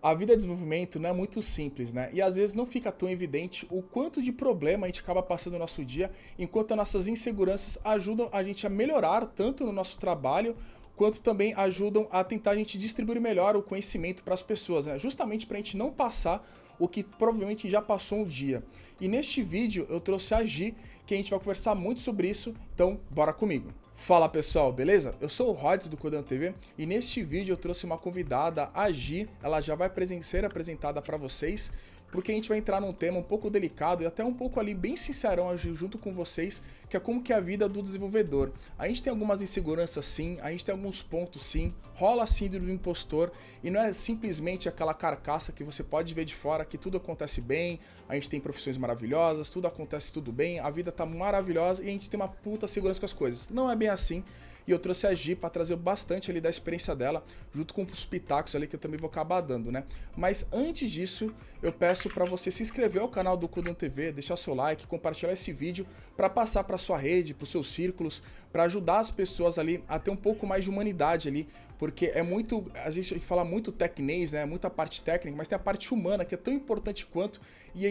A vida de desenvolvimento não é muito simples, né? E às vezes não fica tão evidente o quanto de problema a gente acaba passando no nosso dia, enquanto as nossas inseguranças ajudam a gente a melhorar tanto no nosso trabalho, quanto também ajudam a tentar a gente distribuir melhor o conhecimento para as pessoas, né? Justamente para a gente não passar o que provavelmente já passou um dia. E neste vídeo eu trouxe a Gi, que a gente vai conversar muito sobre isso, então bora comigo. Fala pessoal, beleza? Eu sou o Rods do Codando TV e neste vídeo eu trouxe uma convidada, a Gi, ela já vai ser apresentada para vocês, porque a gente vai entrar num tema um pouco delicado e até um pouco ali bem sincerão junto com vocês, que é como que é a vida do desenvolvedor. A gente tem algumas inseguranças sim, a gente tem alguns pontos sim, rola a síndrome do impostor e não é simplesmente aquela carcaça que você pode ver de fora que tudo acontece bem, a gente tem profissões maravilhosas, tudo acontece tudo bem, a vida tá maravilhosa e a gente tem uma puta segurança com as coisas. Não é bem assim. E eu trouxe a Gi para trazer bastante ali da experiência dela, junto com os pitacos ali que eu também vou acabar dando, né? Mas antes disso, eu peço para você se inscrever ao canal do Codando TV, deixar seu like, compartilhar esse vídeo para passar para sua rede, para os seus círculos, para ajudar as pessoas ali a ter um pouco mais de humanidade ali, porque é muito, a gente fala muito tecnês, né? Muita parte técnica, mas tem a parte humana que é tão importante quanto, e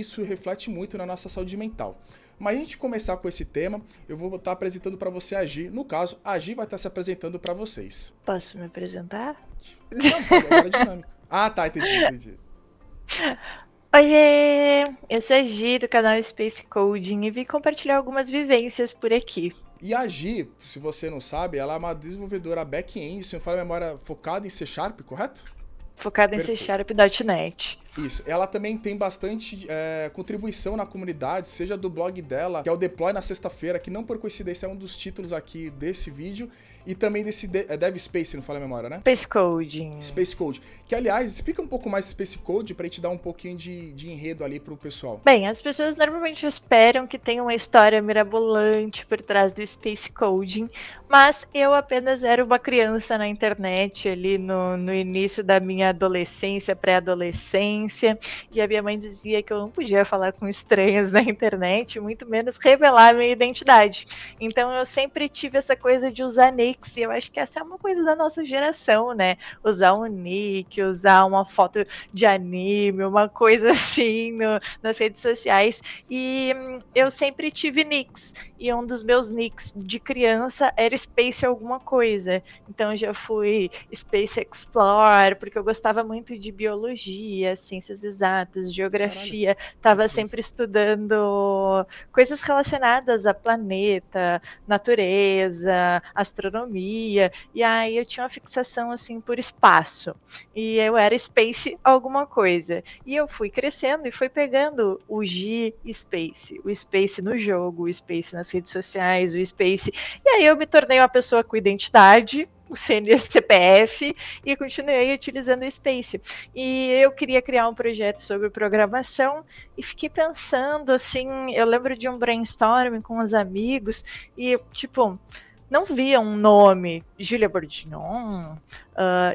isso reflete muito na nossa saúde mental. Mas antes de começar com esse tema, eu vou estar apresentando para você a Gi. No caso, a Gi vai estar se apresentando para vocês. Posso me apresentar? Não, pode, agora é dinâmico. Ah, tá, entendi. Oiê! Eu sou a Gi do canal Space Coding e vim compartilhar algumas vivências por aqui. E a Gi, se você não sabe, ela é uma desenvolvedora back-end, se não falar a memória, focada em C Sharp, correto? Focada em C Perfeito. Sharp e .NET. Isso, ela também tem bastante contribuição na comunidade, seja do blog dela, que é o Deploy na sexta-feira, que não por coincidência é um dos títulos aqui desse vídeo, e também desse Dev Space, se não fala a memória, né? Space Coding. Space Code. Que, aliás, explica um pouco mais Space Code pra gente dar um pouquinho de enredo ali pro pessoal. Bem, as pessoas normalmente esperam que tenha uma história mirabolante por trás do Space Coding, mas eu apenas era uma criança na internet ali no início da minha adolescência, pré-adolescência, e a minha mãe dizia que eu não podia falar com estranhos na internet, muito menos revelar minha identidade. Então eu sempre tive essa coisa de usar nicks, e eu acho que essa é uma coisa da nossa geração, né? Usar um nick, usar uma foto de anime, uma coisa assim nas redes sociais. E eu sempre tive nicks. E um dos meus nicks de criança era Space alguma coisa. Então eu já fui Space Explorer, porque eu gostava muito de biologia, ciências exatas, Caralho, geografia. Estava coincidência. sempre estudando coisas relacionadas a planeta, natureza, astronomia. E aí eu tinha uma fixação assim por espaço. E eu era Space alguma coisa. E eu fui crescendo e fui pegando o G Space, o Space no jogo, o Space nas redes sociais, o Space. E aí eu me tornei uma pessoa com identidade, o CPF, e continuei utilizando o Space. E eu queria criar um projeto sobre programação e fiquei pensando assim, eu lembro de um brainstorming com os amigos e tipo, não via um nome, Julia Bordignon.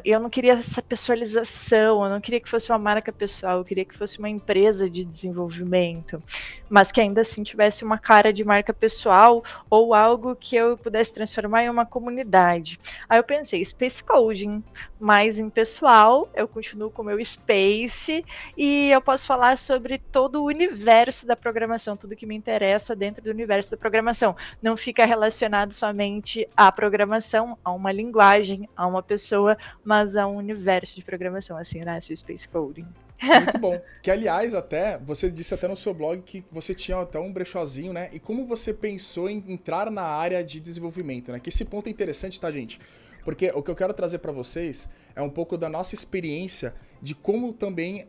Eu não queria essa pessoalização, eu não queria que fosse uma marca pessoal, eu queria que fosse uma empresa de desenvolvimento, mas que ainda assim tivesse uma cara de marca pessoal ou algo que eu pudesse transformar em uma comunidade. Aí eu pensei, Space Coding, mas em pessoal, eu continuo com o meu Space e eu posso falar sobre todo o universo da programação, tudo que me interessa dentro do universo da programação. Não fica relacionado somente à programação, a uma linguagem, a uma pessoa, mas a um universo de programação, assim nasce o Space Coding. Muito bom. Que, aliás, até, você disse até no seu blog que você tinha até um brechózinho, né? E como você pensou em entrar na área de desenvolvimento, né? Que esse ponto é interessante, tá, gente? Porque o que eu quero trazer pra vocês é um pouco da nossa experiência de como também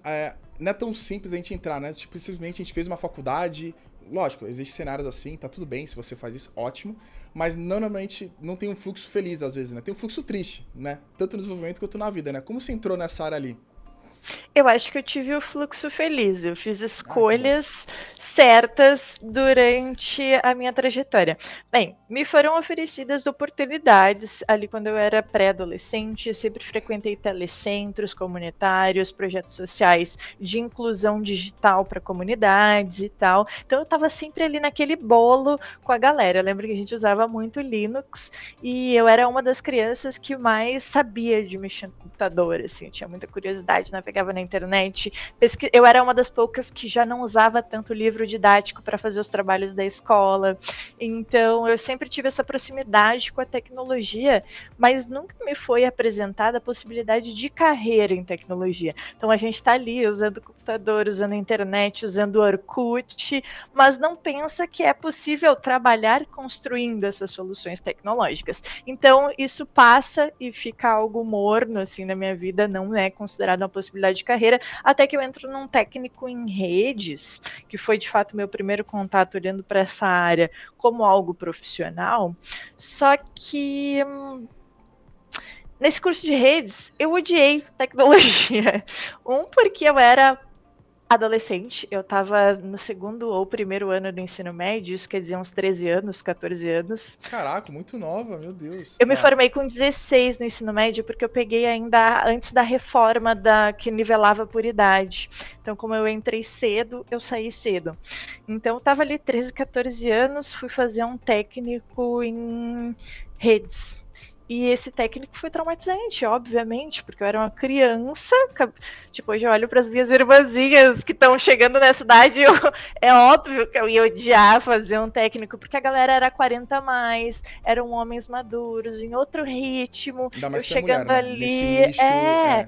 não é tão simples a gente entrar, né? Tipo, simplesmente a gente fez uma faculdade. Lógico, existem cenários assim, tá tudo bem, se você faz isso, ótimo. Mas normalmente não tem um fluxo feliz às vezes, né? Tem um fluxo triste, né? Tanto no desenvolvimento quanto na vida, né? Como você entrou nessa área ali? Eu acho que eu tive o fluxo feliz, eu fiz Ah, que bom. escolhas certas durante a minha trajetória. Bem, me foram oferecidas oportunidades ali quando eu era pré-adolescente, sempre frequentei telecentros comunitários, projetos sociais de inclusão digital para comunidades e tal. Então eu estava sempre ali naquele bolo com a galera. Eu lembro que a gente usava muito Linux e eu era uma das crianças que mais sabia de mexer no computador, assim, eu tinha muita curiosidade, navegava na internet. Eu era uma das poucas que já não usava tanto livro didático para fazer os trabalhos da escola. Então, eu sempre tive essa proximidade com a tecnologia, mas nunca me foi apresentada a possibilidade de carreira em tecnologia. Então, a gente está ali usando o computador, usando a internet, usando o Orkut, mas não pensa que é possível trabalhar construindo essas soluções tecnológicas. Então, isso passa e fica algo morno assim na minha vida, não é considerado uma possibilidade de carreira, até que eu entro num técnico em redes, que foi de fato meu primeiro contato olhando para essa área como algo profissional. Só que nesse curso de redes, eu odiei tecnologia. Porque eu era adolescente, eu estava no segundo ou primeiro ano do ensino médio, isso quer dizer uns 13 anos, 14 anos. Caraca, muito nova, meu Deus. Eu me Tá. formei com 16 no ensino médio, porque eu peguei ainda antes da reforma que nivelava por idade. Então, como eu entrei cedo, eu saí cedo. Então, eu estava ali 13, 14 anos, fui fazer um técnico em redes. E esse técnico foi traumatizante, obviamente, porque eu era uma criança. Tipo, hoje eu olho para as minhas irmãzinhas que estão chegando nessa idade, é óbvio que eu ia odiar fazer um técnico, porque a galera era 40 a mais, eram homens maduros, em outro ritmo, Ainda eu mais se é mulher, chegando né? Nesse ali, nicho, é.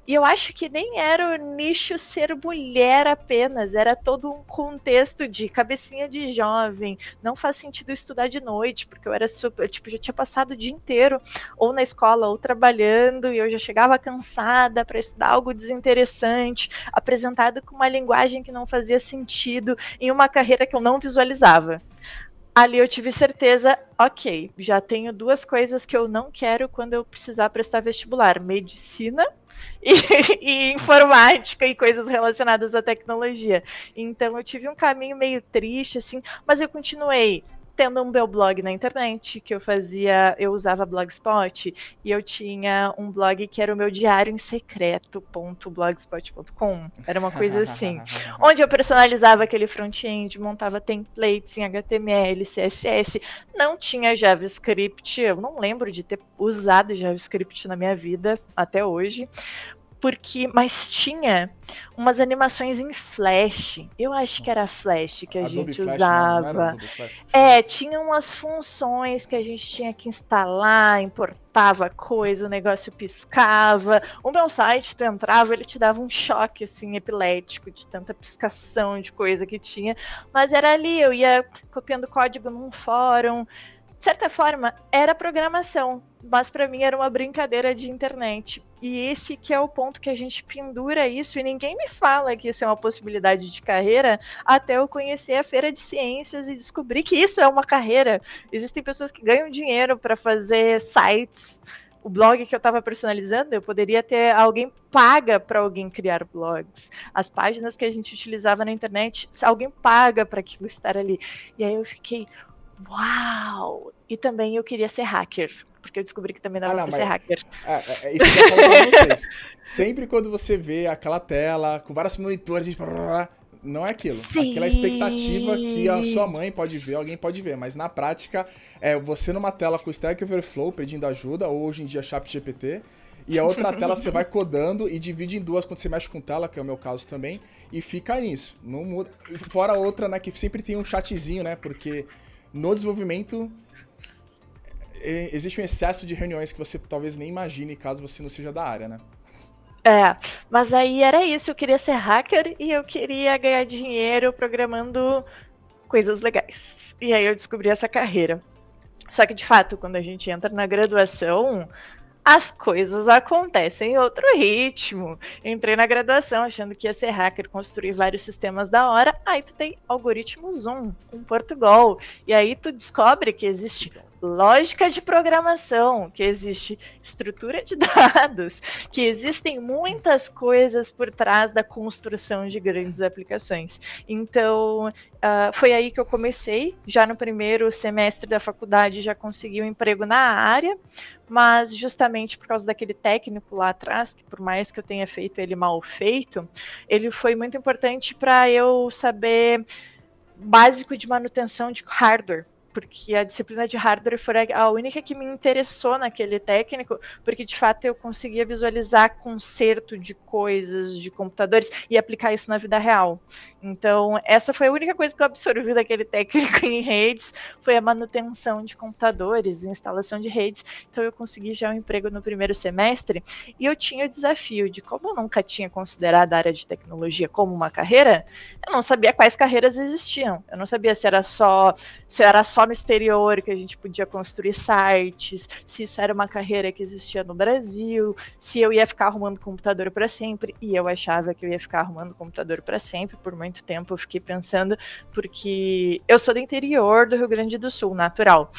e eu acho que nem era o nicho ser mulher apenas, era todo um contexto de cabecinha de jovem, não faz sentido estudar de noite, porque eu era super, tipo, já tinha passado o dia inteiro ou na escola ou trabalhando e eu já chegava cansada para estudar algo desinteressante, apresentado com uma linguagem que não fazia sentido em uma carreira que eu não visualizava. Ali eu tive certeza, ok, já tenho duas coisas que eu não quero quando eu precisar prestar vestibular: medicina e, e informática e coisas relacionadas à tecnologia. Então eu tive um caminho meio triste, assim, mas eu continuei tendo um meu blog na internet, que eu usava Blogspot, e eu tinha um blog que era o meu diário em secreto.blogspot.com. Era uma coisa assim, onde eu personalizava aquele front-end, montava templates em HTML, CSS, não tinha JavaScript, eu não lembro de ter usado JavaScript na minha vida até hoje, mas tinha umas animações em Flash. Eu acho que era Nossa. Flash que a Adobe gente Flash, não era usava. Adobe Flash? Acho que era isso. Tinha umas funções que a gente tinha que instalar, importava coisa, o negócio piscava. O meu site, tu entrava, ele te dava um choque assim epilético de tanta piscação de coisa que tinha, mas era ali, eu ia copiando código num fórum. De certa forma, era programação, mas para mim era uma brincadeira de internet. E esse que é o ponto que a gente pendura isso, e ninguém me fala que isso é uma possibilidade de carreira, até eu conhecer a feira de ciências e descobrir que isso é uma carreira. Existem pessoas que ganham dinheiro para fazer sites. O blog que eu estava personalizando, eu poderia ter alguém paga para alguém criar blogs. As páginas que a gente utilizava na internet, alguém paga para aquilo estar ali. E aí eu fiquei, uau! E também eu queria ser hacker, porque eu descobri que também Ah, dava não, pra ser mas hacker. é isso que eu ia falar pra vocês. Sempre quando você vê aquela tela com vários monitores, gente, não é aquilo. Aquela expectativa que a sua Sim! mãe pode ver, alguém pode ver, mas na prática é você numa tela com Stack Overflow pedindo ajuda, ou hoje em dia ChatGPT, e a outra tela você vai codando e divide em duas quando você mexe com tela, que é o meu caso também, e fica nisso. Não muda. Fora outra, né, que sempre tem um chatzinho, né, porque no desenvolvimento existe um excesso de reuniões que você talvez nem imagine caso você não seja da área, né? Mas aí era isso, eu queria ser hacker e eu queria ganhar dinheiro programando coisas legais. E aí eu descobri essa carreira. Só que, de fato, quando a gente entra na graduação, as coisas acontecem em outro ritmo. Entrei na graduação achando que ia ser hacker, construir vários sistemas da hora. Aí tu tem algoritmo Zoom com Portugal. E aí tu descobre que existe lógica de programação, que existe estrutura de dados, que existem muitas coisas por trás da construção de grandes aplicações. Então, foi aí que eu comecei. Já no primeiro semestre da faculdade já consegui um emprego na área, mas justamente por causa daquele técnico lá atrás, que por mais que eu tenha feito ele mal feito, ele foi muito importante para eu saber básico de manutenção de hardware, porque a disciplina de hardware foi a única que me interessou naquele técnico, porque de fato eu conseguia visualizar conserto de coisas, de computadores, e aplicar isso na vida real. Então, essa foi a única coisa que eu absorvi daquele técnico em redes, foi a manutenção de computadores, instalação de redes. Então, eu consegui já um emprego no primeiro semestre, e eu tinha o desafio de, como eu nunca tinha considerado a área de tecnologia como uma carreira, eu não sabia quais carreiras existiam. Eu não sabia se era só no exterior que a gente podia construir sites, se isso era uma carreira que existia no Brasil, se eu ia ficar arrumando computador para sempre. E eu achava que eu ia ficar arrumando computador para sempre. Por muito tempo eu fiquei pensando, porque eu sou do interior do Rio Grande do Sul, natural.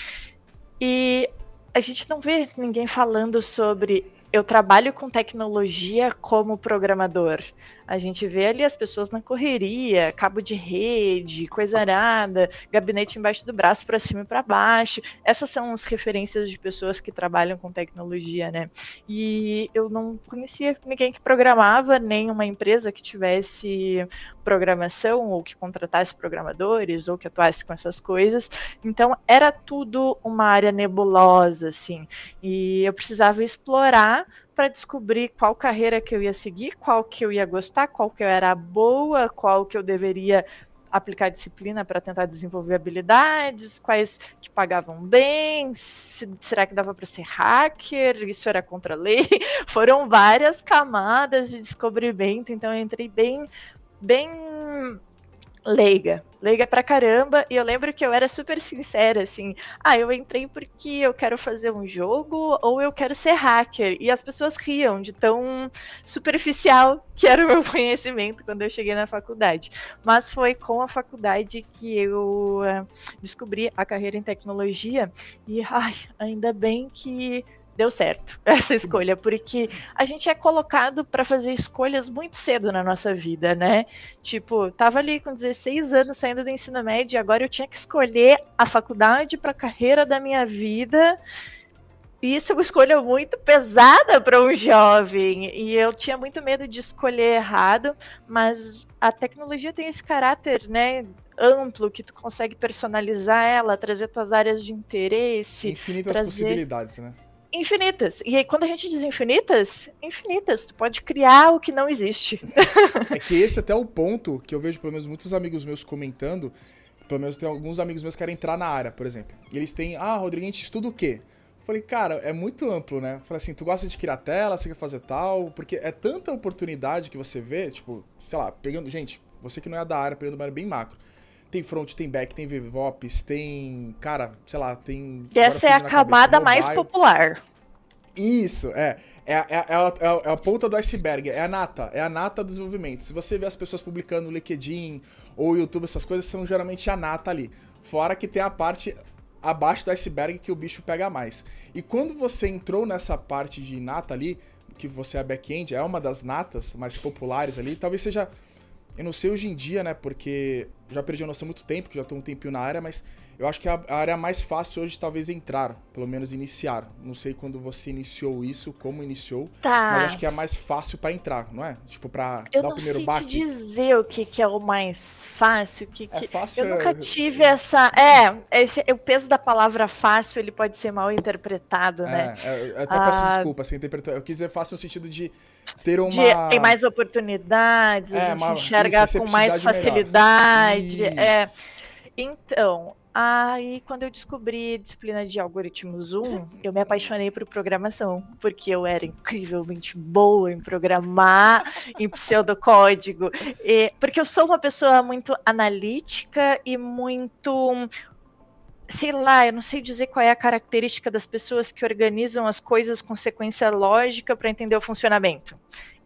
E a gente não vê ninguém falando sobre eu trabalho com tecnologia como programador. A gente vê ali as pessoas na correria, cabo de rede, coisa arada, gabinete embaixo do braço, para cima e para baixo. Essas são as referências de pessoas que trabalham com tecnologia, né? E eu não conhecia ninguém que programava, nem uma empresa que tivesse programação, ou que contratasse programadores, ou que atuasse com essas coisas. Então, era tudo uma área nebulosa, assim. E eu precisava explorar para descobrir qual carreira que eu ia seguir, qual que eu ia gostar, qual que eu era boa, qual que eu deveria aplicar disciplina para tentar desenvolver habilidades, quais que pagavam bem, será que dava para ser hacker, isso era contra a lei. Foram várias camadas de descobrimento, então eu entrei bem leiga pra caramba, e eu lembro que eu era super sincera, assim, eu entrei porque eu quero fazer um jogo ou eu quero ser hacker, e as pessoas riam de tão superficial que era o meu conhecimento quando eu cheguei na faculdade, mas foi com a faculdade que eu descobri a carreira em tecnologia, e ainda bem que deu certo essa escolha, porque a gente é colocado para fazer escolhas muito cedo na nossa vida, né? Tipo, tava ali com 16 anos saindo do ensino médio e agora eu tinha que escolher a faculdade para a carreira da minha vida. E isso é uma escolha muito pesada para um jovem. E eu tinha muito medo de escolher errado, mas a tecnologia tem esse caráter, né, amplo, que tu consegue personalizar ela, trazer tuas áreas de interesse. Infinitas possibilidades, né? Infinitas. E aí, quando a gente diz infinitas, infinitas. Tu pode criar o que não existe. É que esse até é o ponto que eu vejo, pelo menos, muitos amigos meus comentando. Pelo menos tem alguns amigos meus que querem entrar na área, por exemplo. E eles têm, Rodrigo, a gente estuda o quê? Eu falei, cara, é muito amplo, né? Eu falei assim, tu gosta de criar tela, você quer fazer tal? Porque é tanta oportunidade que você vê, tipo, sei lá, pegando, gente, você que não é da área, pegando uma área bem macro. Tem front, tem back, tem DevOps, tem, cara, sei lá, tem... E essa é a camada mais popular. Isso, é a ponta do iceberg, é a nata do desenvolvimento. Se você vê as pessoas publicando no LinkedIn ou YouTube, essas coisas são geralmente a nata ali. Fora que tem a parte abaixo do iceberg que o bicho pega mais. E quando você entrou nessa parte de nata ali, que você é back-end, é uma das natas mais populares ali, talvez seja... Eu não sei hoje em dia, né, porque já perdi a noção há muito tempo, que já tô um tempinho na área, mas eu acho que a área mais fácil hoje talvez entrar, pelo menos iniciar. Não sei quando você iniciou isso, como iniciou, mas acho que é a mais fácil pra entrar, não é? Tipo, pra dar o primeiro baque. Eu não sei te dizer o que é o mais fácil, É fácil, eu nunca tive essa... o peso da palavra fácil, ele pode ser mal interpretado, né? Eu até peço desculpa, você interpretou. Eu quis dizer fácil no sentido de ter uma... Tem mais oportunidades, a gente enxerga com mais facilidade. Então, aí quando eu descobri a disciplina de algoritmos 1, eu me apaixonei por programação, porque eu era incrivelmente boa em programar, em pseudocódigo, porque eu sou uma pessoa muito analítica e muito... sei lá, eu não sei dizer qual é a característica das pessoas que organizam as coisas com sequência lógica para entender o funcionamento.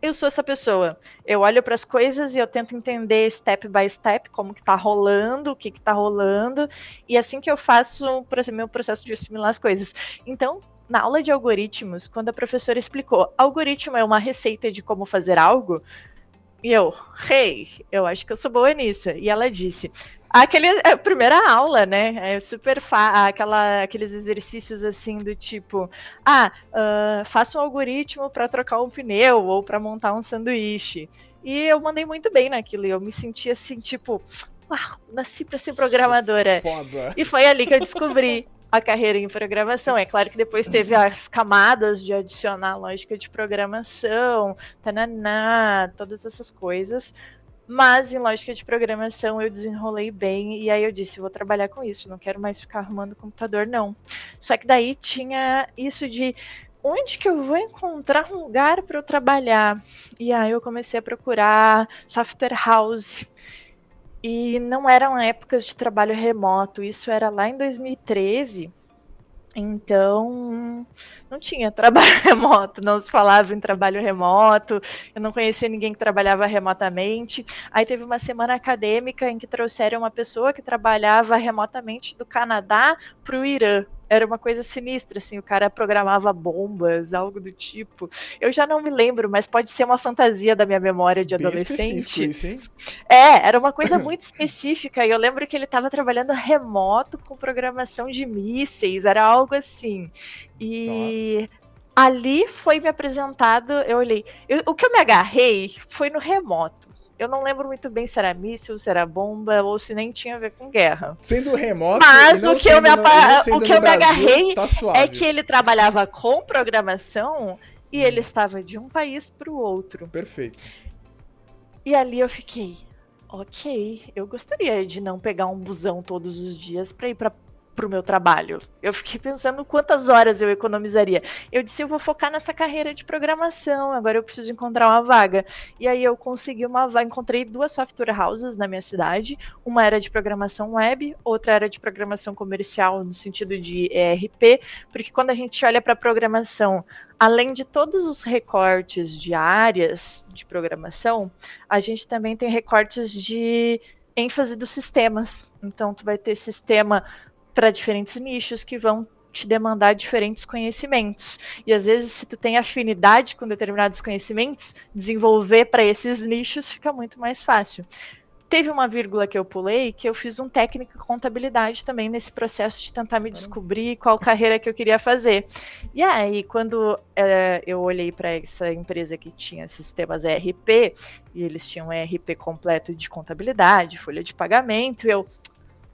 eu sou essa pessoa. Eu olho para as coisas e eu tento entender step by step como que tá rolando, o que que tá rolando, e assim que eu faço meu processo de assimilar as coisas. Então, na aula de algoritmos, quando a professora explicou, algoritmo é uma receita de como fazer algo, e eu, hey, eu acho que eu sou boa nisso. E ela disse, a primeira aula, né? É super aqueles exercícios assim do tipo, faça um algoritmo para trocar um pneu ou para montar um sanduíche. E eu mandei muito bem naquilo. E eu me senti assim, tipo, uau, nasci para ser programadora. Foda. E foi ali que eu descobri a carreira em programação. É claro que depois teve as camadas de adicionar lógica de programação, tananá, todas essas coisas. Mas em lógica de programação eu desenrolei bem e aí eu disse, vou trabalhar com isso, não quero mais ficar arrumando computador, não. Só que daí tinha isso de onde que eu vou encontrar um lugar para eu trabalhar? E aí eu comecei a procurar software house. E não eram épocas de trabalho remoto, isso era lá em 2013. Então, não tinha trabalho remoto, não se falava em trabalho remoto, eu não conhecia ninguém que trabalhava remotamente. Aí teve uma semana acadêmica em que trouxeram uma pessoa que trabalhava remotamente do Canadá para o Irã. Era uma coisa sinistra, assim, o cara programava bombas, algo do tipo. Eu já não me lembro, mas pode ser uma fantasia da minha memória de Bem específico adolescente. isso, hein? Era uma coisa muito específica. E eu lembro que ele estava trabalhando remoto com programação de mísseis, era algo assim. E ali foi me apresentado, eu olhei. O que eu me agarrei foi no remoto. Eu não lembro muito bem se era míssil, se era bomba, ou se nem tinha a ver com guerra. Sendo remoto Mas e não o que eu no me Brasil, agarrei tá suave. é que ele trabalhava com programação e ele estava de um país para o outro. Perfeito. E ali eu fiquei, ok, eu gostaria de não pegar um busão todos os dias para ir para o meu trabalho. Eu fiquei pensando quantas horas eu economizaria. Eu disse, eu vou focar nessa carreira de programação, agora eu preciso encontrar uma vaga. E aí eu consegui uma vaga, encontrei 2 software houses na minha cidade, uma era de programação web, outra era de programação comercial, no sentido de ERP, porque quando a gente olha para programação, além de todos os recortes de áreas de programação, a gente também tem recortes de ênfase dos sistemas. Então, tu vai ter sistema para diferentes nichos que vão te demandar diferentes conhecimentos. E às vezes, se tu tem afinidade com determinados conhecimentos, desenvolver para esses nichos fica muito mais fácil. Teve uma vírgula que eu pulei, que eu fiz um técnico em contabilidade também nesse processo de tentar me descobrir qual carreira que eu queria fazer. E aí, quando eu olhei para essa empresa que tinha sistemas ERP, e eles tinham um ERP completo de contabilidade, folha de pagamento, eu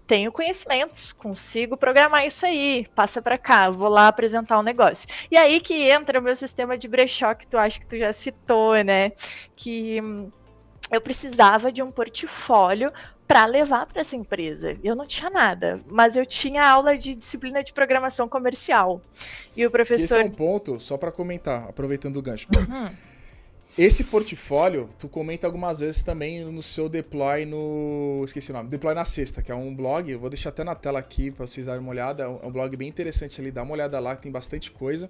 tenho conhecimentos, consigo programar isso aí, passa para cá, vou lá apresentar um negócio. E aí que entra o meu sistema de brechó, que tu acha que tu já citou, né? Que eu precisava de um portfólio para levar para essa empresa. Eu não tinha nada, mas eu tinha aula de disciplina de programação comercial. E o professor... Esse é um ponto, só para comentar, aproveitando o gancho. Esse portfólio, tu comenta algumas vezes também no seu deploy no... Esqueci o nome. Deploy na Sexta, que é um blog. Eu vou deixar até na tela aqui para vocês darem uma olhada. É um blog bem interessante ali. Dá uma olhada lá, que tem bastante coisa.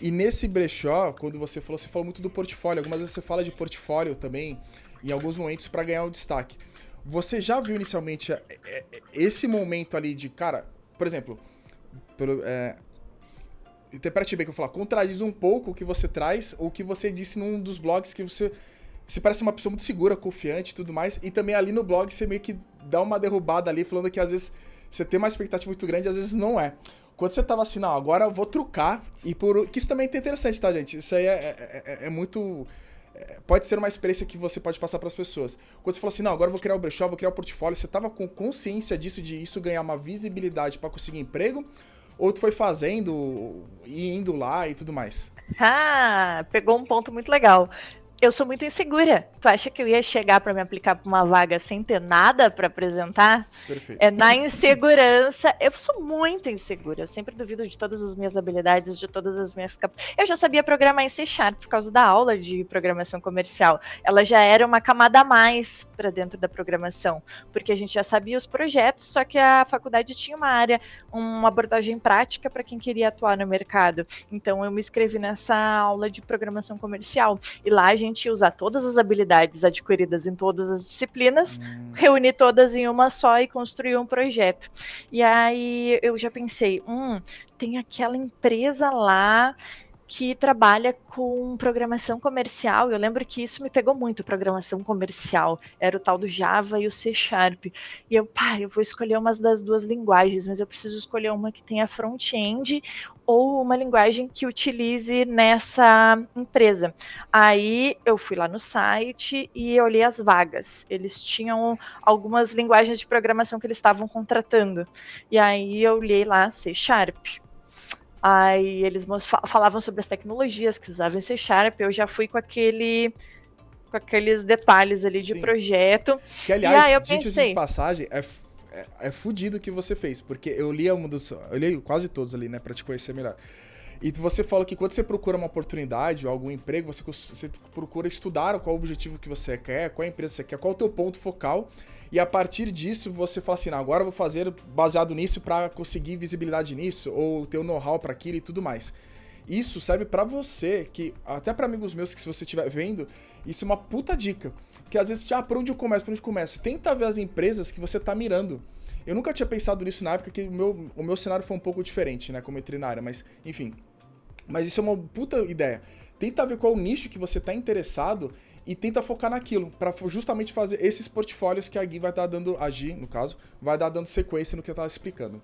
E nesse brechó, quando você falou muito do portfólio. Algumas vezes você fala de portfólio também, em alguns momentos, para ganhar um destaque. Você já viu inicialmente esse momento ali de, cara, por exemplo, interprete bem que eu vou falar, contradiz um pouco o que você traz, ou o que você disse num dos blogs que você parece uma pessoa muito segura, confiante e tudo mais, e também ali no blog você meio que dá uma derrubada ali, falando que às vezes você tem uma expectativa muito grande, às vezes não é. Quando você tava assim, não, agora eu vou trucar, que isso também é interessante, tá, gente? Isso aí é muito... Pode ser uma experiência que você pode passar para as pessoas. Quando você falou assim, não, agora eu vou criar o brechó, vou criar o portfólio, você tava com consciência disso, de isso ganhar uma visibilidade para conseguir emprego? Ou tu foi fazendo e indo lá e tudo mais? Pegou um ponto muito legal. Eu sou muito insegura. Tu acha que eu ia chegar para me aplicar para uma vaga sem ter nada para apresentar? Perfeito. É na insegurança. Eu sou muito insegura. Eu sempre duvido de todas as minhas habilidades, de todas as minhas capacidades. Eu já sabia programar em C# por causa da aula de programação comercial. Ela já era uma camada a mais para dentro da programação, porque a gente já sabia os projetos, só que a faculdade tinha uma área, uma abordagem prática para quem queria atuar no mercado. Então eu me inscrevi nessa aula de programação comercial. E lá a gente gente ia usar todas as habilidades adquiridas em todas as disciplinas, reunir todas em uma só e construir um projeto. E aí eu já pensei, tem aquela empresa lá que trabalha com programação comercial. Eu lembro que isso me pegou muito, programação comercial. Era o tal do Java e o C Sharp. E eu vou escolher uma das duas linguagens, mas eu preciso escolher uma que tenha front-end ou uma linguagem que utilize nessa empresa. Aí eu fui lá no site e olhei as vagas. Eles tinham algumas linguagens de programação que eles estavam contratando. E aí eu olhei lá C Sharp. Aí eles falavam sobre as tecnologias que usavam em C Sharp, eu já fui com aqueles detalhes ali de projeto. Que, aliás, e aí eu pensei, de passagem, é fudido o que você fez, porque eu li quase todos ali, né, pra te conhecer melhor. E você falou que quando você procura uma oportunidade ou algum emprego, você procura estudar qual o objetivo que você quer, qual a empresa você quer, qual o teu ponto focal. E a partir disso, você fala assim, agora eu vou fazer baseado nisso para conseguir visibilidade nisso, ou ter o know-how para aquilo e tudo mais. Isso serve para você, que até para amigos meus que se você estiver vendo, isso é uma puta dica. Que às vezes, por onde eu começo? Tenta ver as empresas que você tá mirando. Eu nunca tinha pensado nisso na época, que o meu cenário foi um pouco diferente, né, como veterinária, mas enfim. Mas isso é uma puta ideia. Tenta ver qual o nicho que você tá interessado e tenta focar naquilo, para justamente fazer esses portfólios que a Gui vai estar dando, a Gi, no caso, vai dar dando sequência no que eu tava explicando.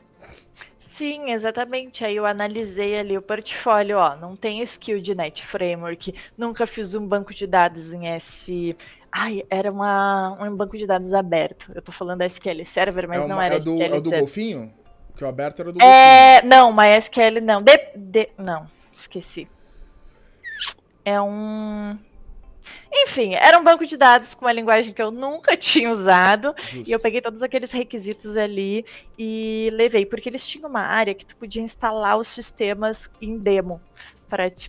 Sim, exatamente. Aí eu analisei ali o portfólio, não tem skill de Net Framework, nunca fiz um banco de dados em S... era um banco de dados aberto. Eu tô falando SQL Server, mas não era SQL Server. É o do Golfinho? Que o aberto era do Golfinho. Não, MySQL não. Não, esqueci. Enfim, era um banco de dados com uma linguagem que eu nunca tinha usado. Justo. E eu peguei todos aqueles requisitos ali e levei, porque eles tinham uma área que tu podia instalar os sistemas em demo.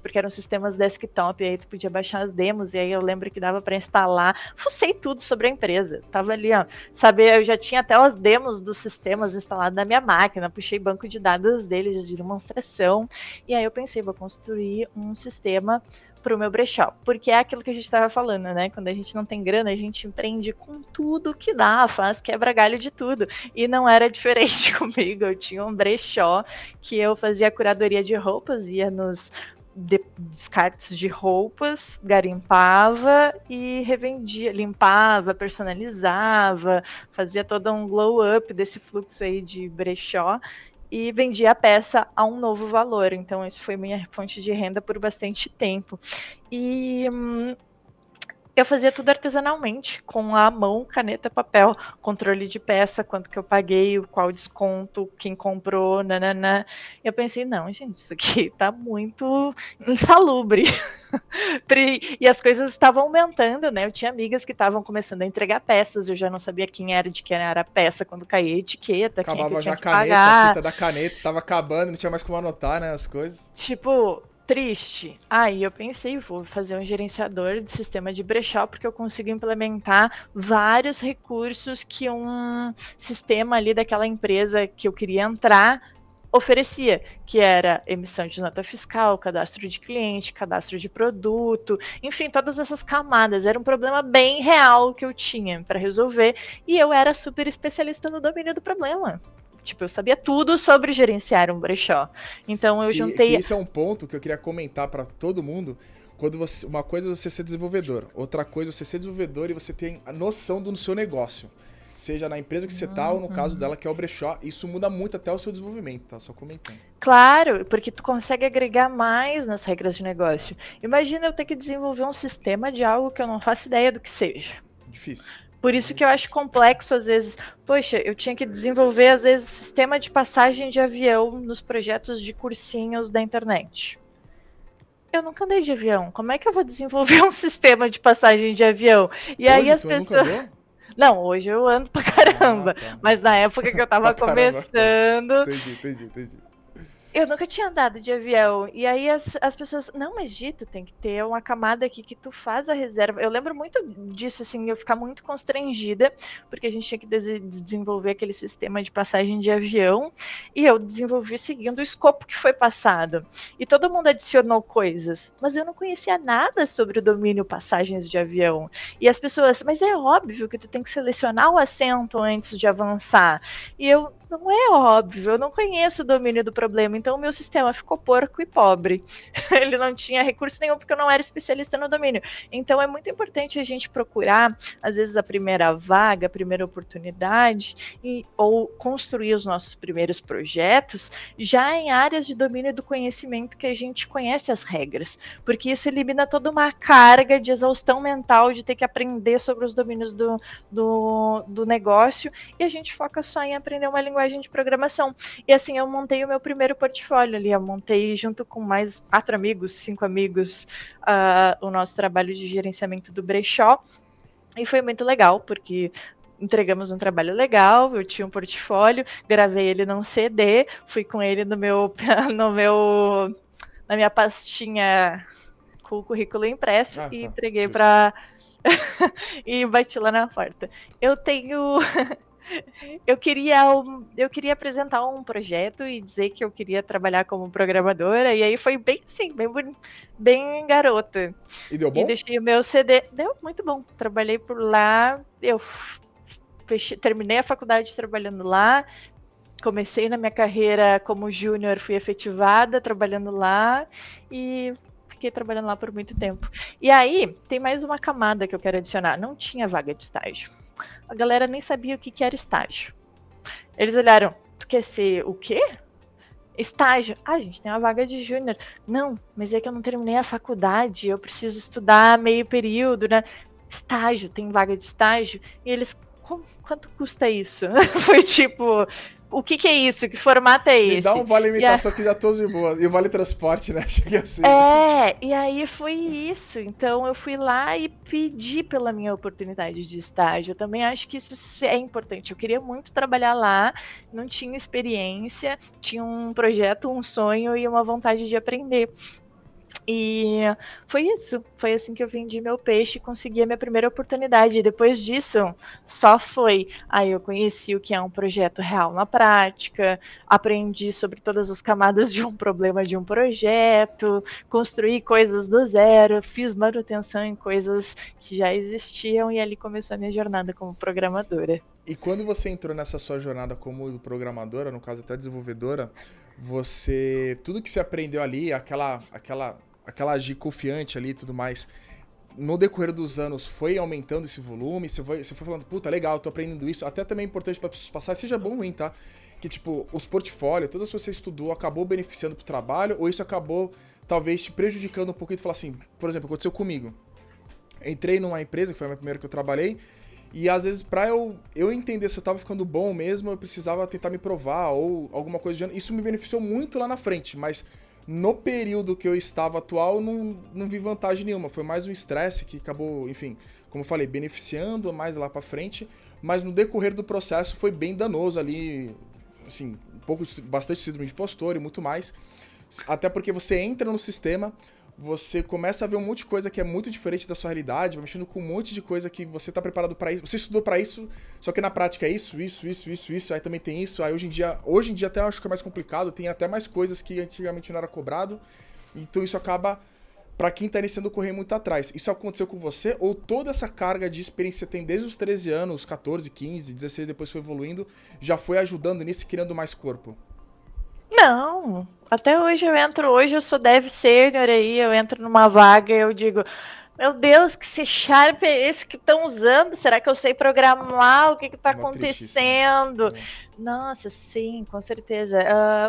Porque eram sistemas desktop, e aí tu podia baixar as demos, e aí eu lembro que dava para instalar. Fucei tudo sobre a empresa. Tava ali, eu já tinha até as demos dos sistemas instalados na minha máquina, puxei banco de dados deles de demonstração, e aí eu pensei, vou construir um sistema para o meu brechó, porque é aquilo que a gente estava falando, né? Quando a gente não tem grana, a gente empreende com tudo que dá, faz quebra-galho de tudo. E não era diferente comigo. Eu tinha um brechó que eu fazia curadoria de roupas, ia nos descartes de roupas, garimpava e revendia, limpava, personalizava, fazia todo um glow-up desse fluxo aí de brechó e vendia a peça a um novo valor. Então, isso foi minha fonte de renda por bastante tempo. E eu fazia tudo artesanalmente, com a mão, caneta, papel, controle de peça, quanto que eu paguei, qual desconto, quem comprou, nananã. Eu pensei, não, gente, isso aqui tá muito insalubre. E as coisas estavam aumentando, né? Eu tinha amigas que estavam começando a entregar peças, eu já não sabia quem era a peça quando caía a etiqueta. Acabava já a caneta, a tinta da caneta tava acabando, não tinha mais como anotar, né, as coisas. Tipo, triste. Aí eu pensei, vou fazer um gerenciador de sistema de brechó, porque eu consigo implementar vários recursos que um sistema ali daquela empresa que eu queria entrar oferecia, que era emissão de nota fiscal, cadastro de cliente, cadastro de produto, enfim, todas essas camadas. Era um problema bem real que eu tinha para resolver, e eu era super especialista no domínio do problema. Tipo, eu sabia tudo sobre gerenciar um brechó. Então eu juntei... Esse é um ponto que eu queria comentar para todo mundo. Uma coisa é você ser desenvolvedor, outra coisa é você ser desenvolvedor e você ter a noção do seu negócio. Seja na empresa que você tá, ou no caso dela, que é o brechó, isso muda muito até o seu desenvolvimento, tá? Só comentando. Claro, porque tu consegue agregar mais nas regras de negócio. Imagina eu ter que desenvolver um sistema de algo que eu não faço ideia do que seja. Difícil. Por isso que eu acho complexo, às vezes. Poxa, eu tinha que desenvolver, às vezes, sistema de passagem de avião nos projetos de cursinhos da internet. Eu nunca andei de avião. Como é que eu vou desenvolver um sistema de passagem de avião? E aí as pessoas... Não, hoje eu ando pra caramba. Mas na época que eu tava começando... Entendi. Eu nunca tinha andado de avião. E aí as pessoas, não, mas Gi, tu tem que ter uma camada aqui que tu faz a reserva. Eu lembro muito disso, assim, eu ficar muito constrangida, porque a gente tinha que desenvolver aquele sistema de passagem de avião, e eu desenvolvi seguindo o escopo que foi passado. E todo mundo adicionou coisas, mas eu não conhecia nada sobre o domínio passagens de avião. E as pessoas, mas é óbvio que tu tem que selecionar o assento antes de avançar. E eu, não é óbvio, eu não conheço o domínio do problema, então o meu sistema ficou porco e pobre. Ele não tinha recurso nenhum porque eu não era especialista no domínio. Então é muito importante a gente procurar, às vezes, a primeira vaga, a primeira oportunidade, ou construir os nossos primeiros projetos já em áreas de domínio do conhecimento que a gente conhece as regras, porque isso elimina toda uma carga de exaustão mental de ter que aprender sobre os domínios do negócio, e a gente foca só em aprender uma linguagem de programação. E assim, eu montei o meu primeiro portfólio ali, eu montei junto com mais 4 amigos, 5 amigos, o nosso trabalho de gerenciamento do brechó, e foi muito legal, porque entregamos um trabalho legal, eu tinha um portfólio, gravei ele num CD, fui com ele no meu, na minha pastinha com o currículo impresso e entreguei para e bati lá na porta. Eu queria apresentar um projeto e dizer que eu queria trabalhar como programadora, e aí foi bem assim, bem garota. E deu bom? E deixei o meu CD. Deu muito bom. Trabalhei por lá, eu terminei a faculdade trabalhando lá, comecei na minha carreira como júnior, fui efetivada trabalhando lá e fiquei trabalhando lá por muito tempo. E aí, tem mais uma camada que eu quero adicionar. Não tinha vaga de estágio. A galera nem sabia o que era estágio. Eles olharam, tu quer ser o quê? Estágio. Ah, gente, tem uma vaga de júnior. Não, mas é que eu não terminei a faculdade, eu preciso estudar meio período, né? Estágio, tem vaga de estágio. E eles, quanto custa isso? Foi tipo, o que é isso? Que formato é esse? Me dá um vale alimentação que já tô de boa. E o vale transporte, né? Cheguei assim. E aí foi isso. Então eu fui lá e pedi pela minha oportunidade de estágio. Eu também acho que isso é importante. Eu queria muito trabalhar lá, não tinha experiência, tinha um projeto, um sonho e uma vontade de aprender. E foi isso, foi assim que eu vendi meu peixe e consegui a minha primeira oportunidade. E depois disso, só foi. Aí eu conheci o que é um projeto real na prática, aprendi sobre todas as camadas de um problema de um projeto, construí coisas do zero, fiz manutenção em coisas que já existiam e ali começou a minha jornada como programadora. E quando você entrou nessa sua jornada como programadora, no caso até desenvolvedora, tudo que você aprendeu ali, aquela agir confiante ali e tudo mais, no decorrer dos anos foi aumentando esse volume? Você foi falando, puta, legal, tô aprendendo isso. Até também é importante para pessoas passarem, seja bom ou ruim, tá? Que tipo, os portfólios, tudo que você estudou, acabou beneficiando pro trabalho, ou isso acabou talvez te prejudicando um pouquinho? Tu fala assim, por exemplo, aconteceu comigo. Entrei numa empresa, que foi a minha primeira que eu trabalhei, e às vezes pra eu entender se eu tava ficando bom mesmo, eu precisava tentar me provar ou alguma coisa do gênero. Isso me beneficiou muito lá na frente, mas no período que eu estava atual, não vi vantagem nenhuma. Foi mais um estresse que acabou, enfim, como eu falei, beneficiando mais lá pra frente, mas no decorrer do processo foi bem danoso ali, assim, bastante síndrome de impostor e muito mais. Até porque você entra no sistema, você começa a ver um monte de coisa que é muito diferente da sua realidade, vai mexendo com um monte de coisa que você tá preparado pra isso, você estudou pra isso, só que na prática é isso, aí também tem isso, aí hoje em dia até acho que é mais complicado, tem até mais coisas que antigamente não era cobrado, então isso acaba, pra quem tá iniciando, correr muito atrás. Isso aconteceu com você, ou toda essa carga de experiência que você tem desde os 13 anos, 14, 15, 16, depois foi evoluindo, já foi ajudando nisso e criando mais corpo? Não, até hoje hoje eu sou dev sênior aí, eu entro numa vaga e eu digo, meu Deus, que C Sharp é esse que estão usando? Será que eu sei programar? O que está acontecendo? Nossa, sim, com certeza.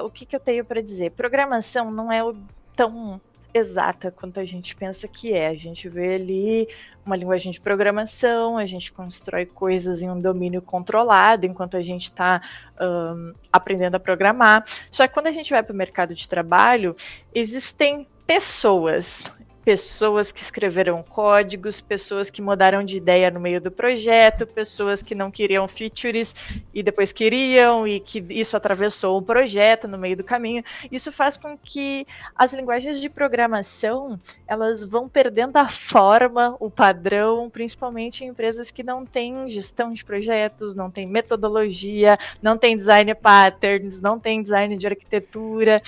O que eu tenho para dizer? Programação não é tão exata quanto a gente pensa que é. A gente vê ali uma linguagem de programação, a gente constrói coisas em um domínio controlado enquanto a gente está aprendendo a programar. Só que quando a gente vai para o mercado de trabalho, existem pessoas. pessoas que escreveram códigos, pessoas que mudaram de ideia no meio do projeto, pessoas que não queriam features e depois queriam, e que isso atravessou o projeto no meio do caminho. Isso faz com que as linguagens de programação, elas vão perdendo a forma, o padrão, principalmente em empresas que não têm gestão de projetos, não têm metodologia, não têm design patterns, não têm design de arquitetura.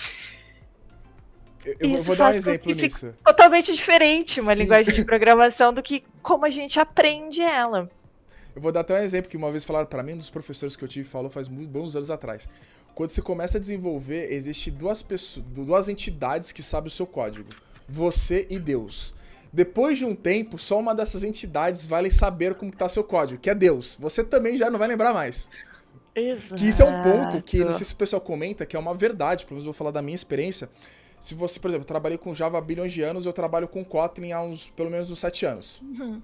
Eu Isso vou dar um faz com exemplo que fique nisso. totalmente diferente uma Sim. linguagem de programação do que como a gente aprende ela. Eu vou dar até um exemplo que uma vez falaram pra mim, um dos professores que eu tive falou faz muito bons anos atrás. Quando você começa a desenvolver, existe duas entidades que sabem o seu código. Você e Deus. Depois de um tempo, só uma dessas entidades vai saber como está seu código, que é Deus. Você também já não vai lembrar mais. Exato. Que isso é um ponto que, não sei se o pessoal comenta, que é uma verdade, pelo menos eu vou falar da minha experiência. Se você, por exemplo, eu trabalhei com Java há bilhões de anos, eu trabalho com Kotlin há pelo menos uns 7 anos. Uhum.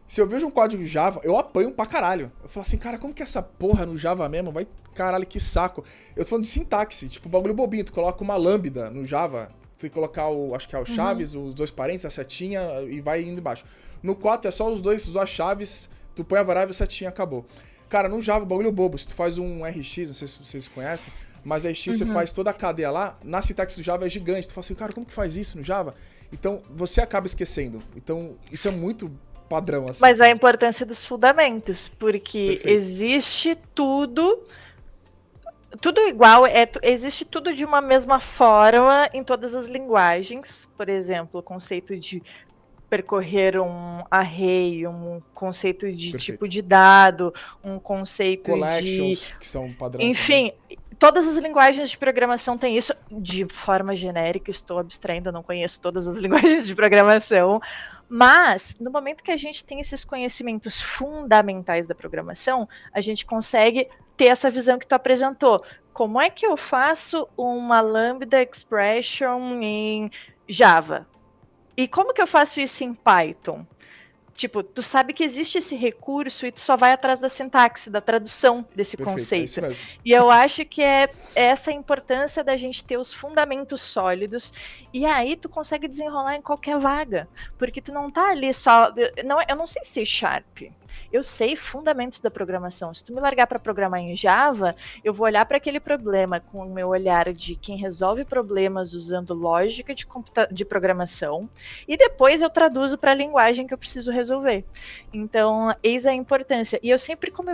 Se eu vejo um código Java, eu apanho pra caralho. Eu falo assim, cara, como que é essa porra no Java mesmo? Vai, caralho, que saco. Eu tô falando de sintaxe, tipo, bagulho bobinho. Tu coloca uma lambda no Java, você colocar acho que é o chaves, os dois parênteses, a setinha e vai indo embaixo. No Kotlin é só as duas chaves, tu põe a variável, setinha, acabou. Cara, no Java, bagulho bobo. Se tu faz um RX, não sei se vocês conhecem, mas RX você faz toda a cadeia lá, na sintaxe do Java é gigante. Tu fala assim, cara, como que faz isso no Java? Então, você acaba esquecendo. Então, isso é muito padrão, assim. Mas a importância dos fundamentos, porque Perfeito. existe tudo igual, existe tudo de uma mesma forma em todas as linguagens. Por exemplo, o conceito de percorrer um array, um conceito de Perfeito. tipo de dado, um conceito Collections, de... que são padrão Enfim, também. todas as linguagens de programação têm isso de forma genérica, estou abstraindo, eu não conheço todas as linguagens de programação, mas no momento que a gente tem esses conhecimentos fundamentais da programação, a gente consegue ter essa visão que tu apresentou. Como é que eu faço uma lambda expression em Java? E como que eu faço isso em Python? Tipo, tu sabe que existe esse recurso e tu só vai atrás da sintaxe, da tradução desse Perfeito, é conceito. isso mesmo. E eu acho que é essa a importância da gente ter os fundamentos sólidos, e aí tu consegue desenrolar em qualquer vaga, porque tu não tá ali só... eu não sei C Sharp, eu sei fundamentos da programação. Se tu me largar para programar em Java, eu vou olhar para aquele problema com o meu olhar de quem resolve problemas usando lógica de programação, e depois eu traduzo para a linguagem que eu preciso resolver. Então, eis a importância. E eu sempre, como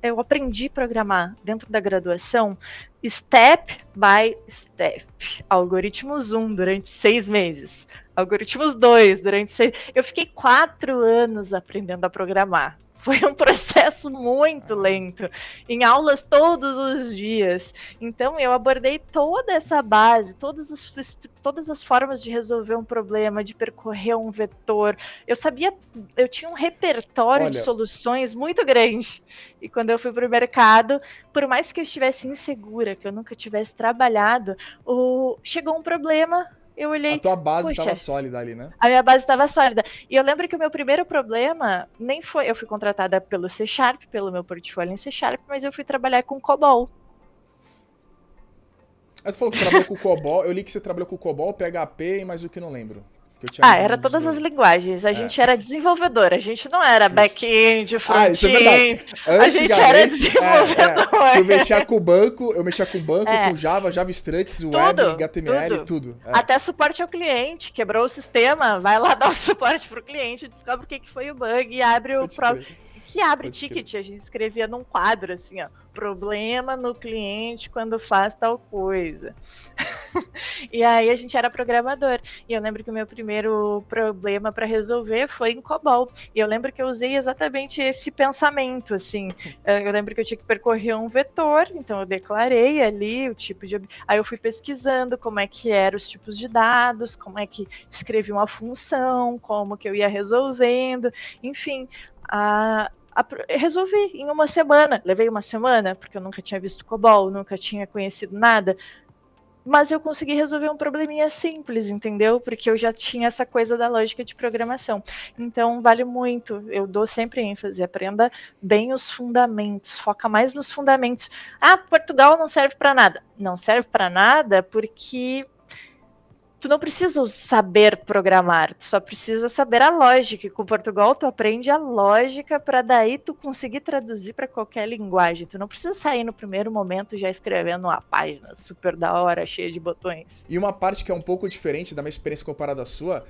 eu aprendi a programar dentro da graduação, step by step. Algoritmos 1 durante 6 meses. Algoritmos 2 durante 6... Eu fiquei 4 anos aprendendo a programar. Foi um processo muito lento, em aulas todos os dias. Então, eu abordei toda essa base, todas as formas de resolver um problema, de percorrer um vetor. Eu tinha um repertório de soluções muito grande. E quando eu fui para o mercado, por mais que eu estivesse insegura, que eu nunca tivesse trabalhado, chegou um problema. Eu olhei, a tua base estava sólida ali, né? A minha base estava sólida. E eu lembro que o meu primeiro problema nem foi... Eu fui contratada pelo C Sharp, pelo meu portfólio em C Sharp, mas eu fui trabalhar com COBOL. Aí você falou que trabalhou com COBOL. Eu li que você trabalhou com COBOL, PHP e mais o que eu não lembro. Era todas as linguagens. A gente era desenvolvedor, a gente não era back-end, front-end. Isso é verdade. A gente era desenvolvedor. Tu mexia com o banco, eu mexia com o banco, com Java, JavaScript, Web, HTML, tudo. Até suporte ao cliente. Quebrou o sistema, vai lá dar o suporte pro cliente, descobre o que foi o bug e abre o próprio... Que abre ticket, a gente escrevia num quadro assim, ó, problema no cliente quando faz tal coisa. E aí a gente era programador. E eu lembro que o meu primeiro problema para resolver foi em COBOL. E eu lembro que eu usei exatamente esse pensamento, assim. Eu lembro que eu tinha que percorrer um vetor, então eu declarei ali o tipo de... Aí eu fui pesquisando como é que eram os tipos de dados, como é que escrevia uma função, como que eu ia resolvendo, enfim... resolvi em uma semana. Levei uma semana, porque eu nunca tinha visto COBOL, nunca tinha conhecido nada. Mas eu consegui resolver um probleminha simples, entendeu? Porque eu já tinha essa coisa da lógica de programação. Então, vale muito. Eu dou sempre ênfase. Aprenda bem os fundamentos. Foca mais nos fundamentos. Portugal não serve para nada. Não serve para nada porque tu não precisa saber programar, tu só precisa saber a lógica. E com o Portugal tu aprende a lógica para daí tu conseguir traduzir para qualquer linguagem. Tu não precisa sair no primeiro momento já escrevendo uma página super da hora, cheia de botões. E uma parte que é um pouco diferente da minha experiência comparada à sua,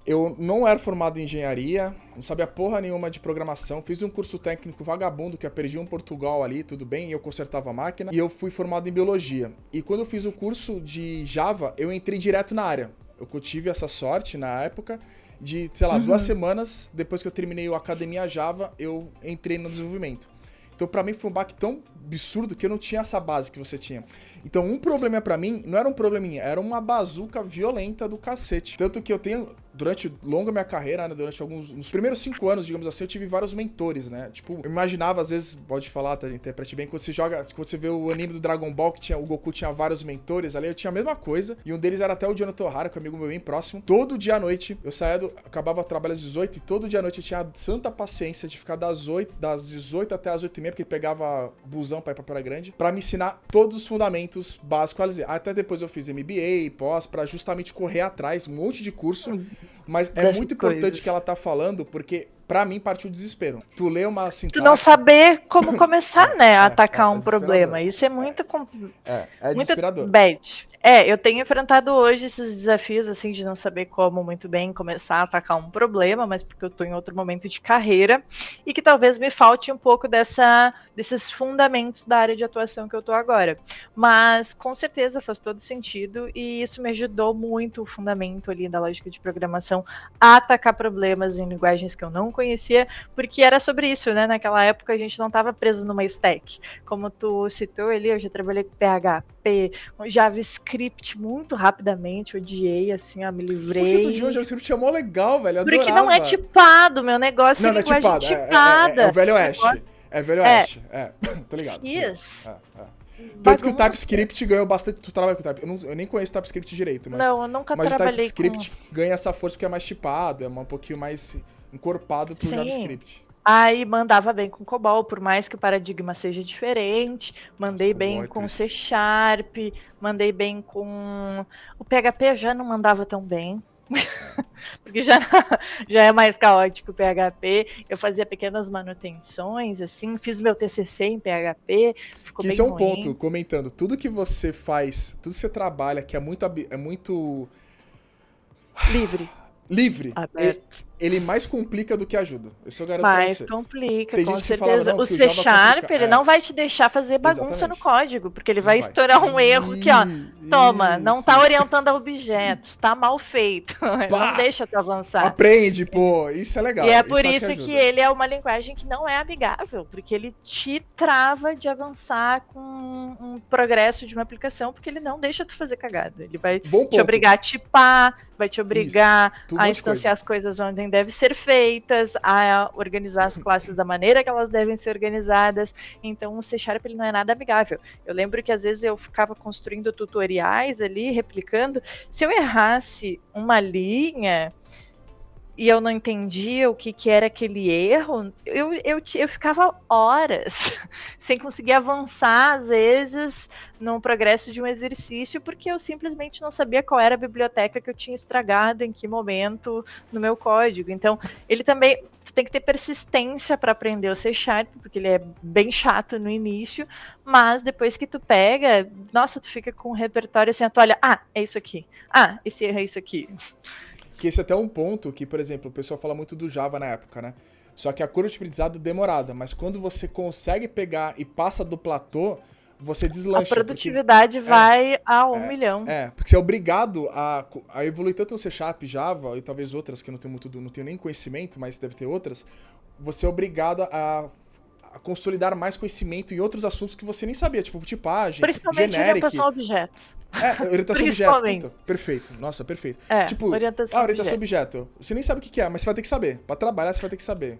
eu não era formado em engenharia, não sabia porra nenhuma de programação, fiz um curso técnico vagabundo que eu perdi em Portugal ali, tudo bem, e eu consertava a máquina, e eu fui formado em biologia. E quando eu fiz o curso de Java, eu entrei direto na área. Eu tive essa sorte na época de, sei lá, 2 semanas depois que eu terminei o Academia Java, eu entrei no desenvolvimento. Então, pra mim, foi um baque tão absurdo que eu não tinha essa base que você tinha. Então, um problema pra mim, não era um probleminha, era uma bazuca violenta do cacete. Tanto que eu tenho, durante longa minha carreira, né, durante nos primeiros 5 anos, digamos assim, eu tive vários mentores, né? Tipo, eu imaginava, às vezes, pode falar, tá, interprete bem, quando você vê o anime do Dragon Ball, que o Goku tinha vários mentores ali, eu tinha a mesma coisa. E um deles era até o Jonathan O'Hara, que é um amigo meu bem próximo. Todo dia à noite, eu acabava o trabalho às 18, e todo dia à noite eu tinha santa paciência de ficar das 18 até as 8h30, porque ele pegava busão pra ir pra Praia Grande, pra me ensinar todos os fundamentos básicos. Até depois eu fiz MBA, pós, pra justamente correr atrás, um monte de curso. Mas é muito importante que ela tá falando, porque pra mim partiu o desespero. Tu lê uma sintaxe... Tu não saber como começar, né, a atacar um problema. Isso é muito... É desesperador. Bad. Eu tenho enfrentado hoje esses desafios, assim, de não saber como muito bem começar a atacar um problema, mas porque eu tô em outro momento de carreira, e que talvez me falte um pouco desses fundamentos da área de atuação que eu tô agora. Mas, com certeza, faz todo sentido, e isso me ajudou muito, o fundamento ali da lógica de programação, a atacar problemas em linguagens que eu não conhecia, porque era sobre isso, né? Naquela época a gente não estava preso numa stack. Como tu citou ali, eu já trabalhei com PHP, JavaScript muito rapidamente, odiei, assim, ó, me livrei. Por que tu odiou? JavaScript é mó legal, velho, adorava. Porque não é tipado, meu negócio não, é linguagem tipada. É o velho oeste. É velho oeste. Tô ligado. Isso. Tanto que o TypeScript ganhou bastante. Tu trabalha com TypeScript? Eu nem conheço o TypeScript direito, mas... Não, eu nunca trabalhei com... Mas o TypeScript ganha essa força porque é mais tipado, é um pouquinho mais encorpado pro JavaScript. Aí mandava bem com COBOL, por mais que o paradigma seja diferente. Mandei bem com C#, mandei bem com... O PHP eu já não mandava tão bem. Porque já é mais caótico o PHP. Eu fazia pequenas manutenções, assim, fiz meu TCC em PHP, ficou bem ruim. Isso é um ponto, comentando, tudo que você faz, tudo que você trabalha, que é muito... Livre. Ele mais complica do que ajuda. Isso eu garanto pra você. Mais complica, Tem com gente que certeza. falava, não, o C Sharp, ele não vai te deixar fazer bagunça no código, porque ele vai estourar um erro aqui, ó. Toma, não tá orientando a objetos, tá mal feito. Não deixa tu avançar. Aprende, pô. Isso é legal. E é por isso que ele é uma linguagem que não é amigável, porque ele te trava de avançar com um progresso de uma aplicação, porque ele não deixa tu fazer cagada. Ele vai te obrigar a tipar, vai te obrigar a instanciar as coisas onde devem ser feitas, a organizar as classes da maneira que elas devem ser organizadas. Então o C# ele não é nada amigável. Eu lembro que às vezes eu ficava construindo tutoriais ali, replicando. Se eu errasse uma linha e eu não entendia o que era aquele erro, eu ficava horas sem conseguir avançar, às vezes, no progresso de um exercício, porque eu simplesmente não sabia qual era a biblioteca que eu tinha estragado, em que momento no meu código. Então, ele também... Tu tem que ter persistência para aprender o C#, porque ele é bem chato no início, mas depois que tu pega, nossa, tu fica com um repertório assim, tu olha, é isso aqui, esse erro é isso aqui. Que esse é até um ponto que, por exemplo, o pessoal fala muito do Java na época, né? Só que a curva de aprendizado é demorada, mas quando você consegue pegar e passa do platô, você deslancha. A produtividade vai a 1 milhão. Porque você é obrigado a evoluir tanto no C#, Java, e talvez outras que eu não tenho nem conhecimento, mas deve ter outras. Você é obrigado a consolidar mais conhecimento em outros assuntos que você nem sabia, tipo tipagem, principalmente generic. Orientação a objetos. Orientação a objeto. Perfeito. Nossa, perfeito. Tipo, orientação a objeto. Você nem sabe o que é, mas você vai ter que saber. Pra trabalhar, você vai ter que saber.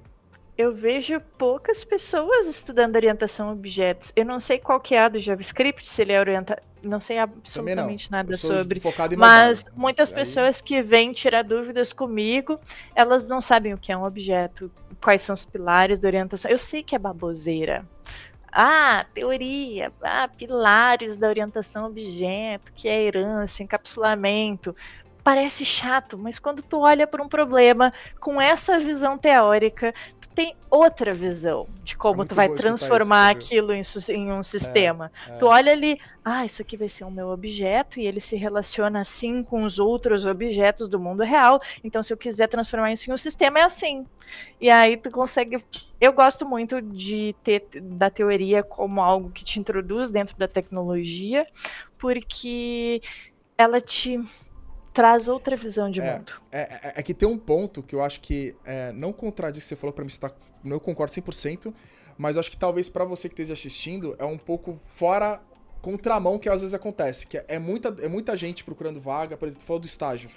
Eu vejo poucas pessoas estudando orientação a objetos. Eu não sei qual que é a do JavaScript, se ele é orientado... Não sei absolutamente nada sobre. Mas muitas pessoas que vêm tirar dúvidas comigo, elas não sabem o que é um objeto, quais são os pilares da orientação. Eu sei que é baboseira. Teoria, pilares da orientação a objeto, que é herança, encapsulamento. Parece chato, mas quando tu olha para um problema com essa visão teórica, tu tem outra visão de É como tu muito vai bom escutar isso, transformar sabia? aquilo em um É, sistema. Tu é. olha ali, isso aqui vai ser o meu objeto e ele se relaciona assim com os outros objetos do mundo real. Então, se eu quiser transformar isso em um sistema, é assim. E aí tu consegue. Eu gosto muito de ter da teoria como algo que te introduz dentro da tecnologia, porque ela te traz outra visão de É, mundo. é que tem um ponto que eu acho que não contradiz o que você falou pra mim, eu concordo 100%, mas eu acho que talvez pra você que esteja assistindo é um pouco fora contramão que às vezes acontece, que é muita gente procurando vaga, por exemplo, tu falou do estágio.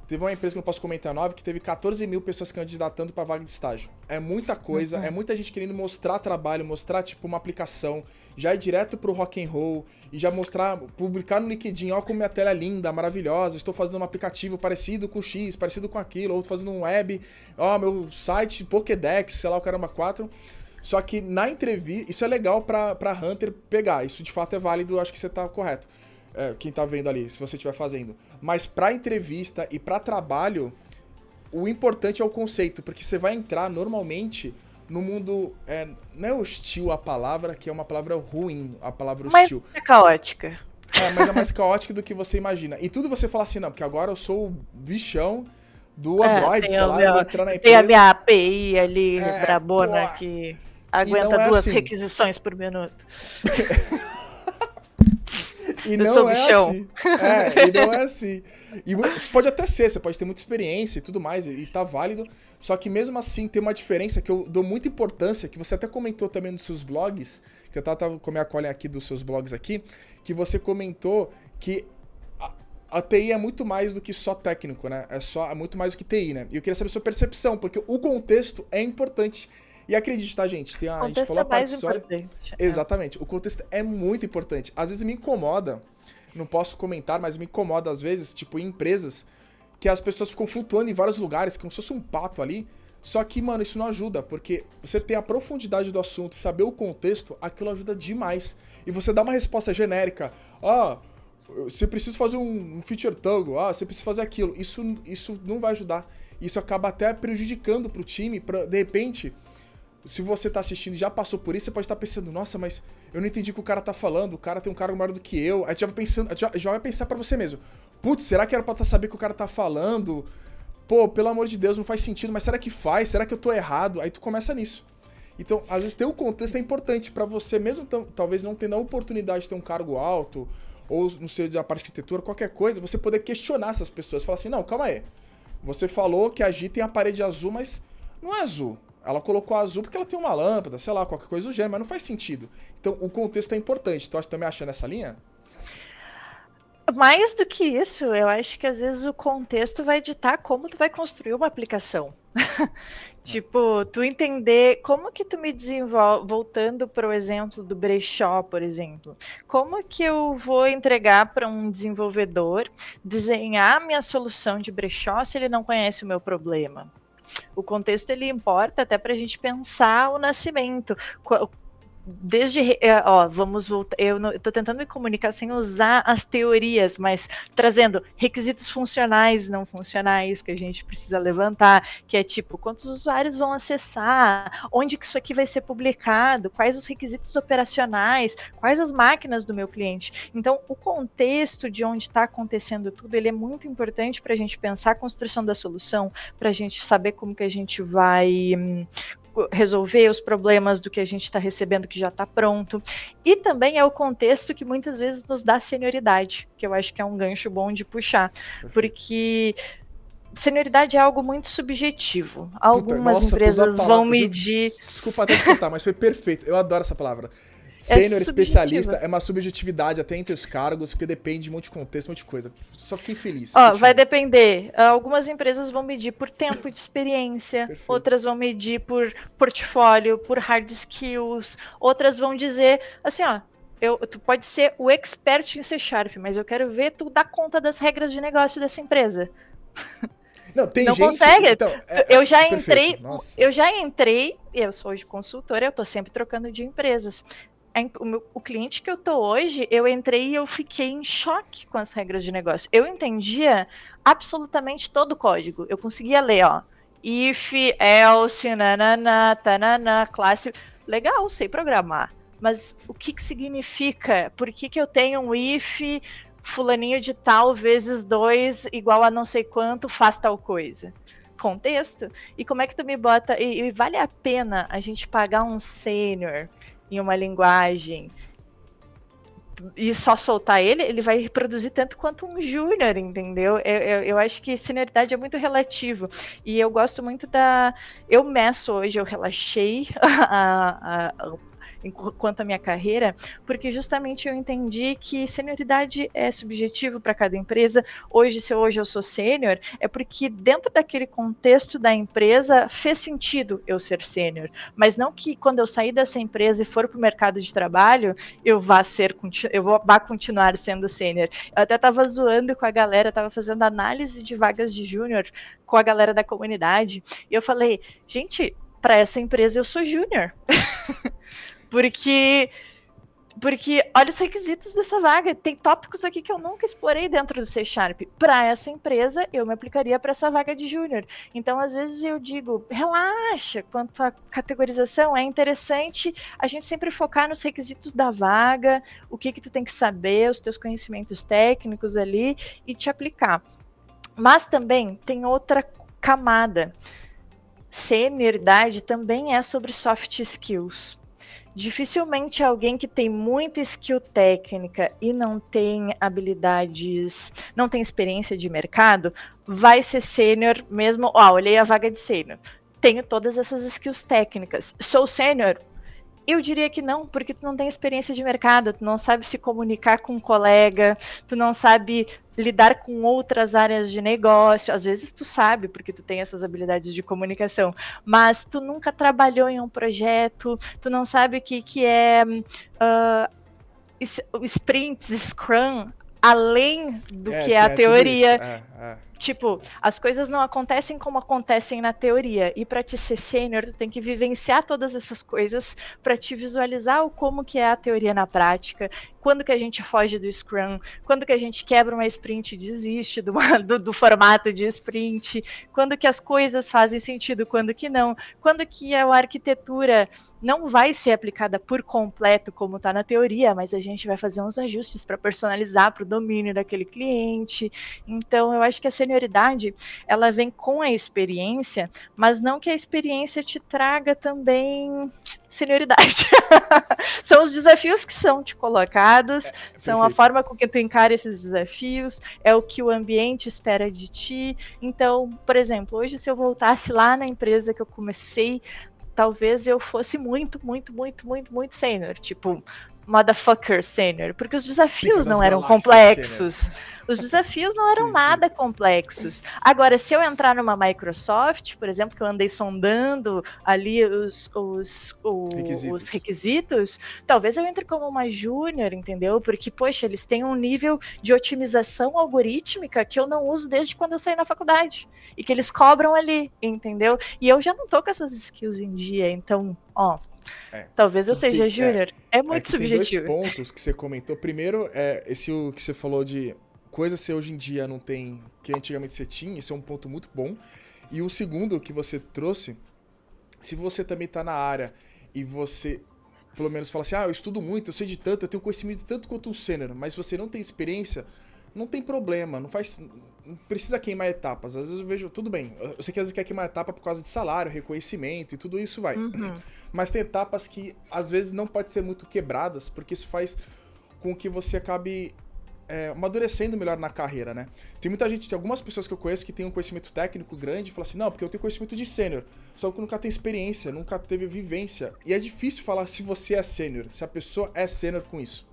Teve uma empresa que eu não posso comentar nova que teve 14 mil pessoas candidatando pra vaga de estágio. É muita coisa, é muita gente querendo mostrar trabalho, mostrar, tipo, uma aplicação, já ir direto pro rock and roll e já mostrar, publicar no LinkedIn, ó como minha tela é linda, maravilhosa, estou fazendo um aplicativo parecido com X, parecido com aquilo, ou fazendo um web, ó, meu site, Pokédex, sei lá, o caramba 4. Só que na entrevista, isso é legal pra Hunter pegar, isso de fato é válido, acho que você tá correto. Quem tá vendo ali, se você estiver fazendo. Mas pra entrevista e pra trabalho, o importante é o conceito, porque você vai entrar normalmente no mundo. Não é hostil a palavra, que é uma palavra ruim, a palavra Mas hostil. é caótica. Mas é mais caótico do que você imagina. E tudo você fala assim, não, porque agora eu sou o bichão do Android, sei lá, eu vou entrar na tem a empresa. minha API ali, Pô. brabona, que E aguenta não é 2 assim. requisições por minuto. E Eu sou não é bichão. assim. E não é assim. E pode até ser, você pode ter muita experiência e tudo mais, e tá válido. Só que mesmo assim tem uma diferença que eu dou muita importância, que você até comentou também nos seus blogs, que eu tava com a minha colinha aqui dos seus blogs aqui, que você comentou que a TI é muito mais do que só técnico, né? É muito mais do que TI, né? E eu queria saber a sua percepção, porque o contexto é importante. E acredite, tá, gente? O A gente contexto falou é a parte mais história. importante. Exatamente. O contexto é muito importante. Às vezes me incomoda, não posso comentar, mas me incomoda às vezes, tipo, em empresas, que as pessoas ficam flutuando em vários lugares, como se fosse um pato ali. Só que, mano, isso não ajuda, porque você ter a profundidade do assunto e saber o contexto, aquilo ajuda demais. E você dá uma resposta genérica. Você precisa fazer um feature toggle, você precisa fazer aquilo. Isso não vai ajudar. Isso acaba até prejudicando pro time, de repente, se você tá assistindo e já passou por isso, você pode estar pensando, nossa, mas eu não entendi o que o cara tá falando, o cara tem um cargo maior do que eu. Aí já vai pensar pra você mesmo, putz, será que era pra saber o que o cara tá falando? Pô, pelo amor de Deus, não faz sentido, mas será que faz? Será que eu tô errado? Aí tu começa nisso. Então, às vezes ter o contexto é importante pra você, mesmo talvez não tendo a oportunidade de ter um cargo alto, ou não sei, da parte de arquitetura, qualquer coisa, você poder questionar essas pessoas. Falar assim, não, calma aí. Você falou que a Gi tem a parede azul, mas não é azul. Ela colocou azul porque ela tem uma lâmpada, sei lá, qualquer coisa do gênero, mas não faz sentido. Então, o contexto é importante. Tu também acha nessa linha? Mais do que isso, eu acho que às vezes o contexto vai ditar como tu vai construir uma aplicação. Tipo, tu entender como que tu me desenvolve, voltando para o exemplo do brechó, por exemplo, como que eu vou entregar para um desenvolvedor desenhar minha solução de brechó se ele não conhece o meu problema? O contexto ele importa até para a gente pensar o nascimento. Vamos voltar. Eu estou tentando me comunicar sem usar as teorias, mas trazendo requisitos funcionais, não funcionais que a gente precisa levantar, que é tipo quantos usuários vão acessar, onde que isso aqui vai ser publicado, quais os requisitos operacionais, quais as máquinas do meu cliente. Então, o contexto de onde está acontecendo tudo, ele é muito importante para a gente pensar a construção da solução, para a gente saber como que a gente vai resolver os problemas do que a gente está recebendo que já está pronto. E também é o contexto que muitas vezes nos dá senioridade, que eu acho que é um gancho bom de puxar. Perfeito. Porque senioridade é algo muito subjetivo. Algumas empresas vão medir... Desculpa até te cortar, mas foi perfeito. Eu adoro essa palavra. Sênior, especialista, é uma subjetividade até entre os cargos, porque depende de um monte de contexto, um monte de coisa. Só fiquei feliz. Vai depender. Algumas empresas vão medir por tempo de experiência, perfeito. Outras vão medir por portfólio, por hard skills, outras vão dizer assim, tu pode ser o expert em C Sharp, mas eu quero ver tu dar conta das regras de negócio dessa empresa. Não, tem não gente... consegue. Então, eu já entrei, eu sou hoje consultora, eu tô sempre trocando de empresas. o cliente que eu tô hoje, eu entrei e eu fiquei em choque com as regras de negócio. Eu entendia absolutamente todo o código. Eu conseguia ler, ó, if, else, nanana, tanana, classe. Legal, sei programar. Mas o que significa? Por que eu tenho um if fulaninho de tal vezes 2 igual a não sei quanto faz tal coisa? Contexto. E como é que tu me bota... E vale a pena a gente pagar um sênior em uma linguagem e só soltar ele vai produzir tanto quanto um júnior, entendeu? Eu acho que senioridade é muito relativo. E eu gosto muito da... Eu meço hoje, eu relaxei enquanto a minha carreira, porque justamente eu entendi que senioridade é subjetivo para cada empresa. Se hoje eu sou sênior, é porque dentro daquele contexto da empresa fez sentido eu ser sênior, mas não que quando eu sair dessa empresa e for para o mercado de trabalho, eu vá continuar sendo sênior. Eu até estava zoando com a galera, estava fazendo análise de vagas de júnior com a galera da comunidade, e eu falei, gente, para essa empresa eu sou júnior. Porque olha os requisitos dessa vaga. Tem tópicos aqui que eu nunca explorei dentro do C Sharp. Para essa empresa, eu me aplicaria para essa vaga de júnior. Então, às vezes, eu digo, relaxa, quanto à categorização, é interessante a gente sempre focar nos requisitos da vaga, o que tu tem que saber, os teus conhecimentos técnicos ali e te aplicar. Mas também tem outra camada. Senioridade também é sobre soft skills. Dificilmente alguém que tem muita skill técnica e não tem habilidades, não tem experiência de mercado, vai ser sênior mesmo. Olhei a vaga de sênior. Tenho todas essas skills técnicas. Sou sênior? Eu diria que não, porque tu não tem experiência de mercado, tu não sabe se comunicar com um colega, tu não sabe lidar com outras áreas de negócio. Às vezes tu sabe, porque tu tem essas habilidades de comunicação, mas tu nunca trabalhou em um projeto, tu não sabe o que é sprints, Scrum, além do que é a teoria. Tipo, as coisas não acontecem como acontecem na teoria. E para te ser sênior, tu tem que vivenciar todas essas coisas para te visualizar o como que é a teoria na prática, quando que a gente foge do Scrum, quando que a gente quebra uma sprint e desiste do formato de sprint, quando que as coisas fazem sentido, quando que não, quando que a arquitetura não vai ser aplicada por completo como está na teoria, mas a gente vai fazer uns ajustes para personalizar para o domínio daquele cliente. Então, eu acho que a senioridade, ela vem com a experiência, mas não que a experiência te traga também senioridade. São os desafios que são te colocados, são a forma com que tu encara esses desafios, é o que o ambiente espera de ti. Então, por exemplo, hoje se eu voltasse lá na empresa que eu comecei, talvez eu fosse muito sênior, tipo, motherfucker sênior, porque os desafios não eram complexos. Sênior. Os desafios não eram nada complexos. Agora, se eu entrar numa Microsoft, por exemplo, que eu andei sondando ali os requisitos, talvez eu entre como uma júnior, entendeu? Porque, poxa, eles têm um nível de otimização algorítmica que eu não uso desde quando eu saí na faculdade. E que eles cobram ali, entendeu? E eu já não tô com essas skills em dia, então, talvez eu seja júnior. É muito subjetivo. Tem 2 pontos que você comentou. Primeiro, esse o que você falou de coisas que você hoje em dia não tem, que antigamente você tinha, isso é um ponto muito bom. E o segundo que você trouxe, se você também tá na área e você, pelo menos, fala assim, eu estudo muito, eu sei de tanto, eu tenho conhecimento de tanto quanto um sênior, mas você não tem experiência, não tem problema, não precisa queimar etapas. Às vezes eu vejo, tudo bem, eu sei que às vezes quer queimar etapa por causa de salário, reconhecimento e tudo isso vai. Mas tem etapas que às vezes não pode ser muito quebradas, porque isso faz com que você acabe amadurecendo melhor na carreira, né? Tem muita gente, tem algumas pessoas que eu conheço que tem um conhecimento técnico grande e falam assim, não, porque eu tenho conhecimento de sênior, só que nunca tem experiência, nunca teve vivência. E é difícil falar se você é sênior, se a pessoa é sênior com isso.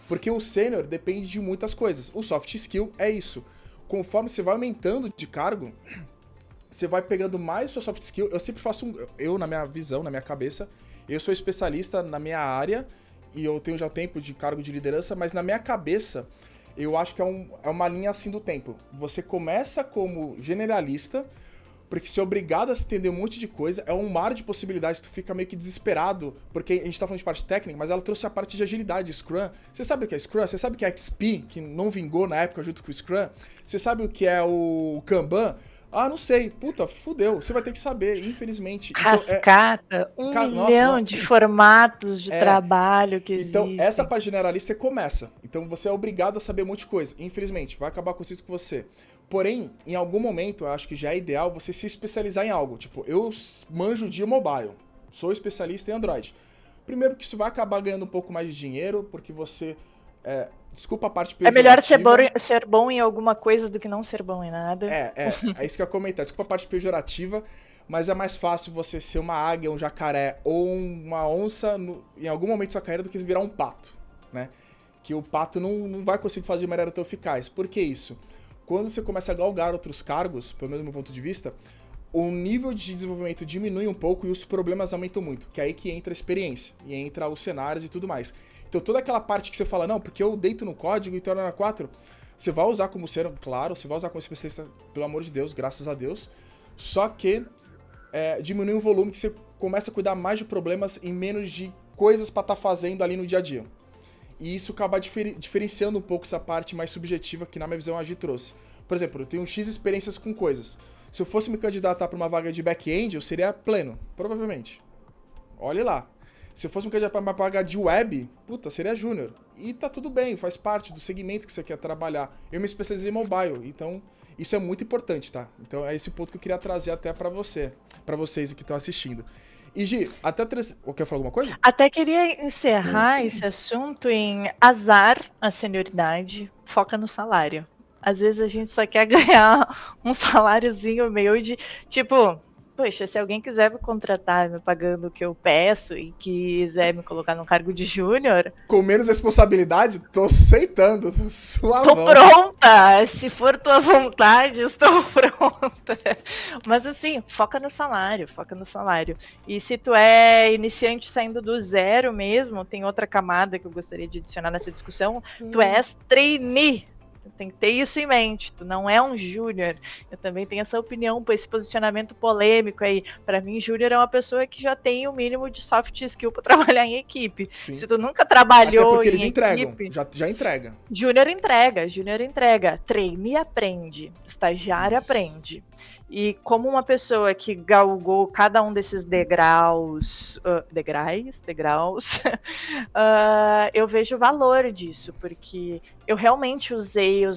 Porque o sênior depende de muitas coisas. O soft skill é isso. Conforme você vai aumentando de cargo, você vai pegando mais o seu soft skill. Eu sempre faço eu, na minha visão, na minha cabeça, eu sou especialista na minha área e eu tenho já tempo de cargo de liderança, mas na minha cabeça, eu acho que é uma linha assim do tempo. Você começa como generalista, Porque você é obrigado a entender um monte de coisa, é um mar de possibilidades, tu fica meio que desesperado, porque a gente tá falando de parte técnica, mas ela trouxe a parte de agilidade, Scrum. Você sabe o que é Scrum? Você sabe o que é XP, que não vingou na época junto com o Scrum? Você sabe o que é o Kanban? Ah, não sei. Puta, fudeu. Você vai ter que saber, infelizmente. Cascata, Nossa, milhão de formatos de trabalho que então, existem. essa parte generalista você começa. Então, você é obrigado a saber um monte de coisa. Infelizmente, vai acabar acontecendo com você. Porém, em algum momento, eu acho que já é ideal você se especializar em algo. Tipo, eu manjo de mobile. Sou especialista em Android. Primeiro que isso vai acabar ganhando um pouco mais de dinheiro, porque você... desculpa a parte pejorativa. É melhor ser bom em alguma coisa do que não ser bom em nada. É isso que eu ia comentar. Desculpa a parte pejorativa, mas é mais fácil você ser uma águia, um jacaré ou uma onça em algum momento da sua carreira do que virar um pato, né? Que o pato não vai conseguir fazer de maneira tão eficaz. Por que isso? Quando você começa a galgar outros cargos, pelo menos do meu ponto de vista, o nível de desenvolvimento diminui um pouco e os problemas aumentam muito, que é aí que entra a experiência, e entra os cenários e tudo mais. Então toda aquela parte que você fala, não, porque eu deito no código e torno na 4, você vai usar como ser, claro, você vai usar como especialista, pelo amor de Deus, graças a Deus, só que diminui o volume que você começa a cuidar mais de problemas em menos de coisas pra estar fazendo ali no dia a dia. E isso acaba diferenciando um pouco essa parte mais subjetiva que, na minha visão, a Agi trouxe. Por exemplo, eu tenho X experiências com coisas. Se eu fosse me candidatar para uma vaga de back-end, eu seria pleno, provavelmente. Olhe lá. Se eu fosse me candidatar para uma vaga de web, puta, seria júnior. E tá tudo bem, faz parte do segmento que você quer trabalhar. Eu me especializei em mobile, então isso é muito importante, tá? Então é esse ponto que eu queria trazer até para vocês que estão assistindo. E Gi, quer falar alguma coisa? Até queria encerrar esse assunto em azar a senioridade, foca no salário. Às vezes a gente só quer ganhar um saláriozinho meio de, tipo, poxa, se alguém quiser me contratar me pagando o que eu peço e quiser me colocar num cargo de júnior... Com menos responsabilidade, tô aceitando. Tô pronta! Se for tua vontade, estou pronta. Mas assim, foca no salário, foca no salário. E se tu é iniciante saindo do zero mesmo, tem outra camada que eu gostaria de adicionar nessa discussão, tu és trainee. Tem que ter isso em mente, tu não é um júnior. Eu também tenho essa opinião, por esse posicionamento polêmico aí. Para mim, júnior é uma pessoa que já tem o mínimo de soft skill para trabalhar em equipe. Sim. Se tu nunca trabalhou até porque eles entregam, equipe, já entrega. Júnior entrega. Trainee aprende, estagiário aprende. E como uma pessoa que galgou cada um desses degraus, eu vejo o valor disso, porque eu realmente usei o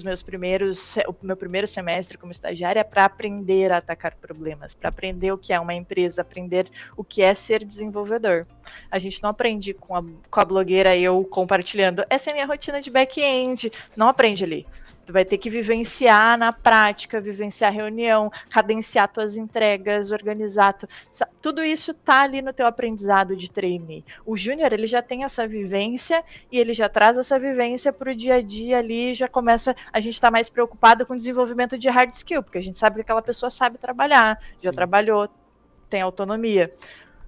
meu primeiro semestre como estagiária para aprender a atacar problemas, para aprender o que é uma empresa, aprender o que é ser desenvolvedor. A gente não aprende com a blogueira eu compartilhando, essa é a minha rotina de back-end, não aprende ali. Tu vai ter que vivenciar na prática, vivenciar reunião, cadenciar tuas entregas, organizar. Tudo isso tá ali no teu aprendizado de trainee. O júnior, ele já tem essa vivência e ele já traz essa vivência para o dia a dia ali, já começa, a gente tá mais preocupado com o desenvolvimento de hard skill, porque a gente sabe que aquela pessoa sabe trabalhar, já trabalhou, tem autonomia.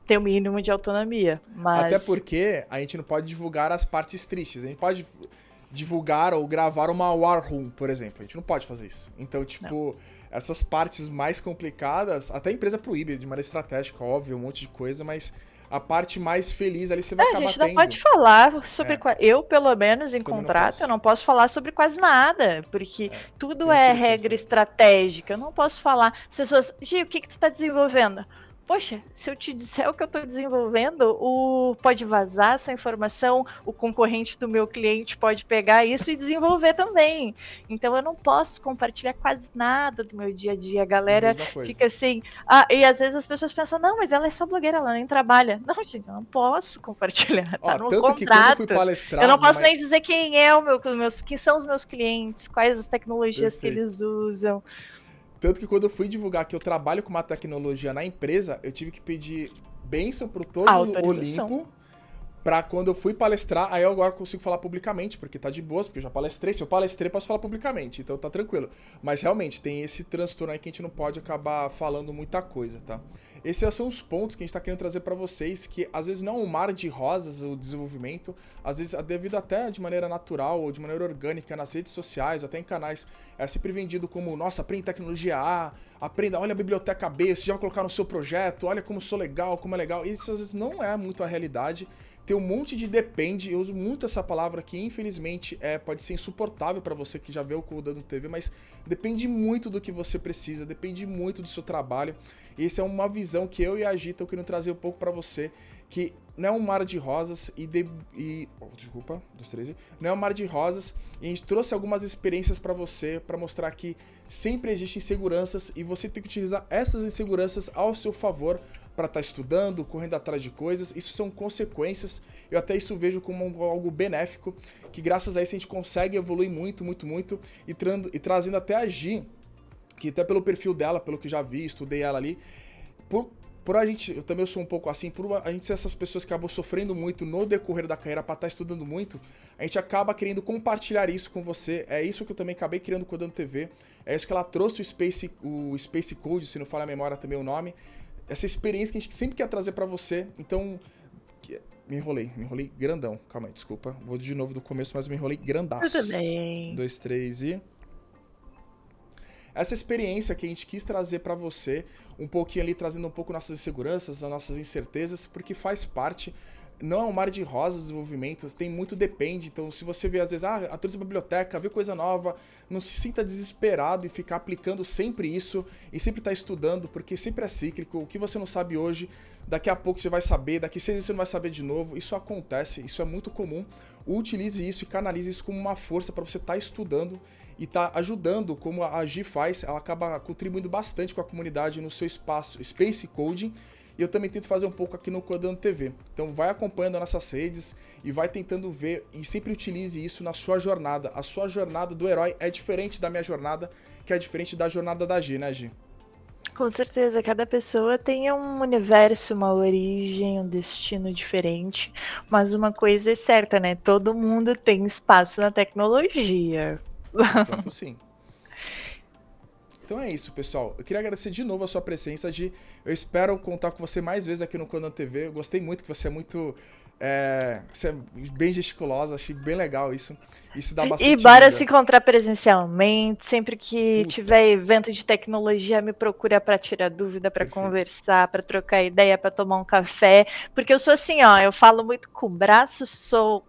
Tem o mínimo de autonomia, mas... Até porque a gente não pode divulgar as partes tristes, a gente pode divulgar ou gravar uma war room, por exemplo. A gente não pode fazer isso. Então, tipo, essas partes mais complicadas, até a empresa proíbe de maneira estratégica, óbvio, um monte de coisa, mas a parte mais feliz ali você vai acabar tendo. A gente não pode falar sobre... Eu, pelo menos, em contrato, eu não posso falar sobre quase nada, porque tudo é regra estratégica. Eu não posso falar... As pessoas... Gi, o que tu tá desenvolvendo? Poxa, se eu te disser o que eu estou desenvolvendo, pode vazar essa informação, o concorrente do meu cliente pode pegar isso e desenvolver também. Então eu não posso compartilhar quase nada do meu dia a dia. A galera fica assim, e às vezes as pessoas pensam, não, mas ela é só blogueira, ela nem trabalha. Não, gente, eu não posso compartilhar, tá no tanto contrato. Que quando eu fui palestrar, eu não posso nem dizer quem é quem são os meus clientes, quais as tecnologias que eles usam. Tanto que quando eu fui divulgar que eu trabalho com uma tecnologia na empresa, eu tive que pedir bênção pro todo o Olimpo, pra quando eu fui palestrar, aí eu agora consigo falar publicamente, porque tá de boas, porque eu já palestrei. Se eu palestrei, posso falar publicamente, então tá tranquilo. Mas realmente, tem esse transtorno aí que a gente não pode acabar falando muita coisa, tá? Esses são os pontos que a gente tá querendo trazer pra vocês, que às vezes não é um mar de rosas o desenvolvimento, às vezes devido até de maneira natural ou de maneira orgânica nas redes sociais, ou até em canais, é sempre vendido como, nossa, aprende tecnologia A, aprenda, olha a biblioteca B, você já vai colocar no seu projeto, olha como sou legal, como é legal. Isso às vezes não é muito a realidade. Tem um monte de depende, eu uso muito essa palavra que infelizmente pode ser insuportável para você que já vê o Codando TV, mas depende muito do que você precisa, depende muito do seu trabalho. E essa é uma visão que eu e a Gi estão querendo trazer um pouco para você, que não é um mar de rosas desculpa, não é um mar de rosas, e a gente trouxe algumas experiências para você, para mostrar que sempre existem inseguranças e você tem que utilizar essas inseguranças ao seu favor para estar estudando, correndo atrás de coisas. Isso são consequências, eu até isso vejo como algo benéfico, que graças a isso a gente consegue evoluir muito, muito, muito, e trazendo até a Gi, que até pelo perfil dela, pelo que já vi, estudei ela ali, por a gente, eu também sou um pouco assim, por a gente ser essas pessoas que acabam sofrendo muito no decorrer da carreira para estar estudando muito, a gente acaba querendo compartilhar isso com você. É isso que eu também acabei criando com o Codando TV, é isso que ela trouxe o Space Code, se não falha a memória também o nome, essa experiência que a gente sempre quer trazer para você. Então, me enrolei grandão, calma aí, desculpa, vou de novo do começo, mas me enrolei grandaço. Tudo bem. 1, 2, 3 e... Essa experiência que a gente quis trazer pra você, um pouquinho ali, trazendo um pouco nossas inseguranças, as nossas incertezas, porque faz parte, não é um mar de rosas o desenvolvimento, tem muito depende, então se você vê às vezes, atualiza a biblioteca, vê coisa nova, não se sinta desesperado e ficar aplicando sempre isso, e sempre estar estudando, porque sempre é cíclico, o que você não sabe hoje, daqui a pouco você vai saber, daqui a 6 anos você não vai saber de novo, isso acontece, isso é muito comum. Utilize isso e canalize isso como uma força para você estar estudando e estar ajudando, como a Gi faz, ela acaba contribuindo bastante com a comunidade no seu espaço Space Coding, e eu também tento fazer um pouco aqui no Codando TV. Então vai acompanhando as nossas redes e vai tentando ver, e sempre utilize isso na sua jornada. A sua jornada do herói é diferente da minha jornada, que é diferente da jornada da Gi, né, Gi? Com certeza, cada pessoa tem um universo, uma origem, um destino diferente, mas uma coisa é certa, né? Todo mundo tem espaço na tecnologia. Por enquanto, sim. Então é isso, pessoal. Eu queria agradecer de novo a sua presença, Gi. Eu espero contar com você mais vezes aqui no Codando TV. Eu gostei muito que você é muito... você é bem gesticulosa, achei bem legal isso. Isso dá bastante E bora vida. se encontrar presencialmente, sempre que tiver evento de tecnologia, me procura para tirar dúvida, para conversar, para trocar ideia, para tomar um café, porque eu sou assim, ó, eu falo muito com o braço, sou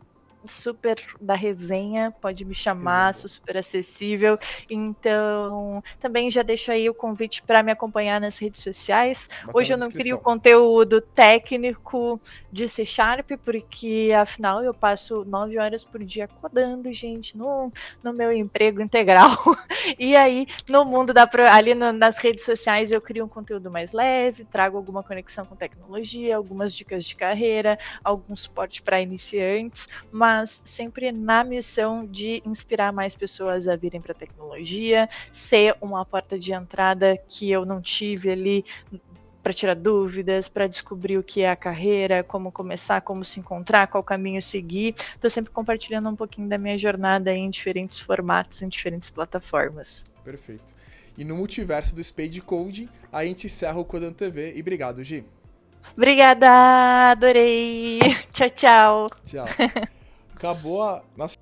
super da resenha, pode me chamar, sou super acessível. Então, também já deixo aí o convite para me acompanhar nas redes sociais. Hoje eu não crio conteúdo técnico de C Sharp, porque afinal eu passo 9 horas por dia codando, gente, no meu emprego integral. E aí, no mundo ali nas redes sociais, eu crio um conteúdo mais leve, trago alguma conexão com tecnologia, algumas dicas de carreira, algum suporte para iniciantes, mas sempre na missão de inspirar mais pessoas a virem para a tecnologia, ser uma porta de entrada que eu não tive ali para tirar dúvidas, para descobrir o que é a carreira, como começar, como se encontrar, qual caminho seguir. Estou sempre compartilhando um pouquinho da minha jornada em diferentes formatos, em diferentes plataformas. Perfeito. E no multiverso do Space Code, a gente encerra o Codando TV. E obrigado, Gi. Obrigada, adorei. Tchau, tchau. Tchau. Acabou a... Nossa...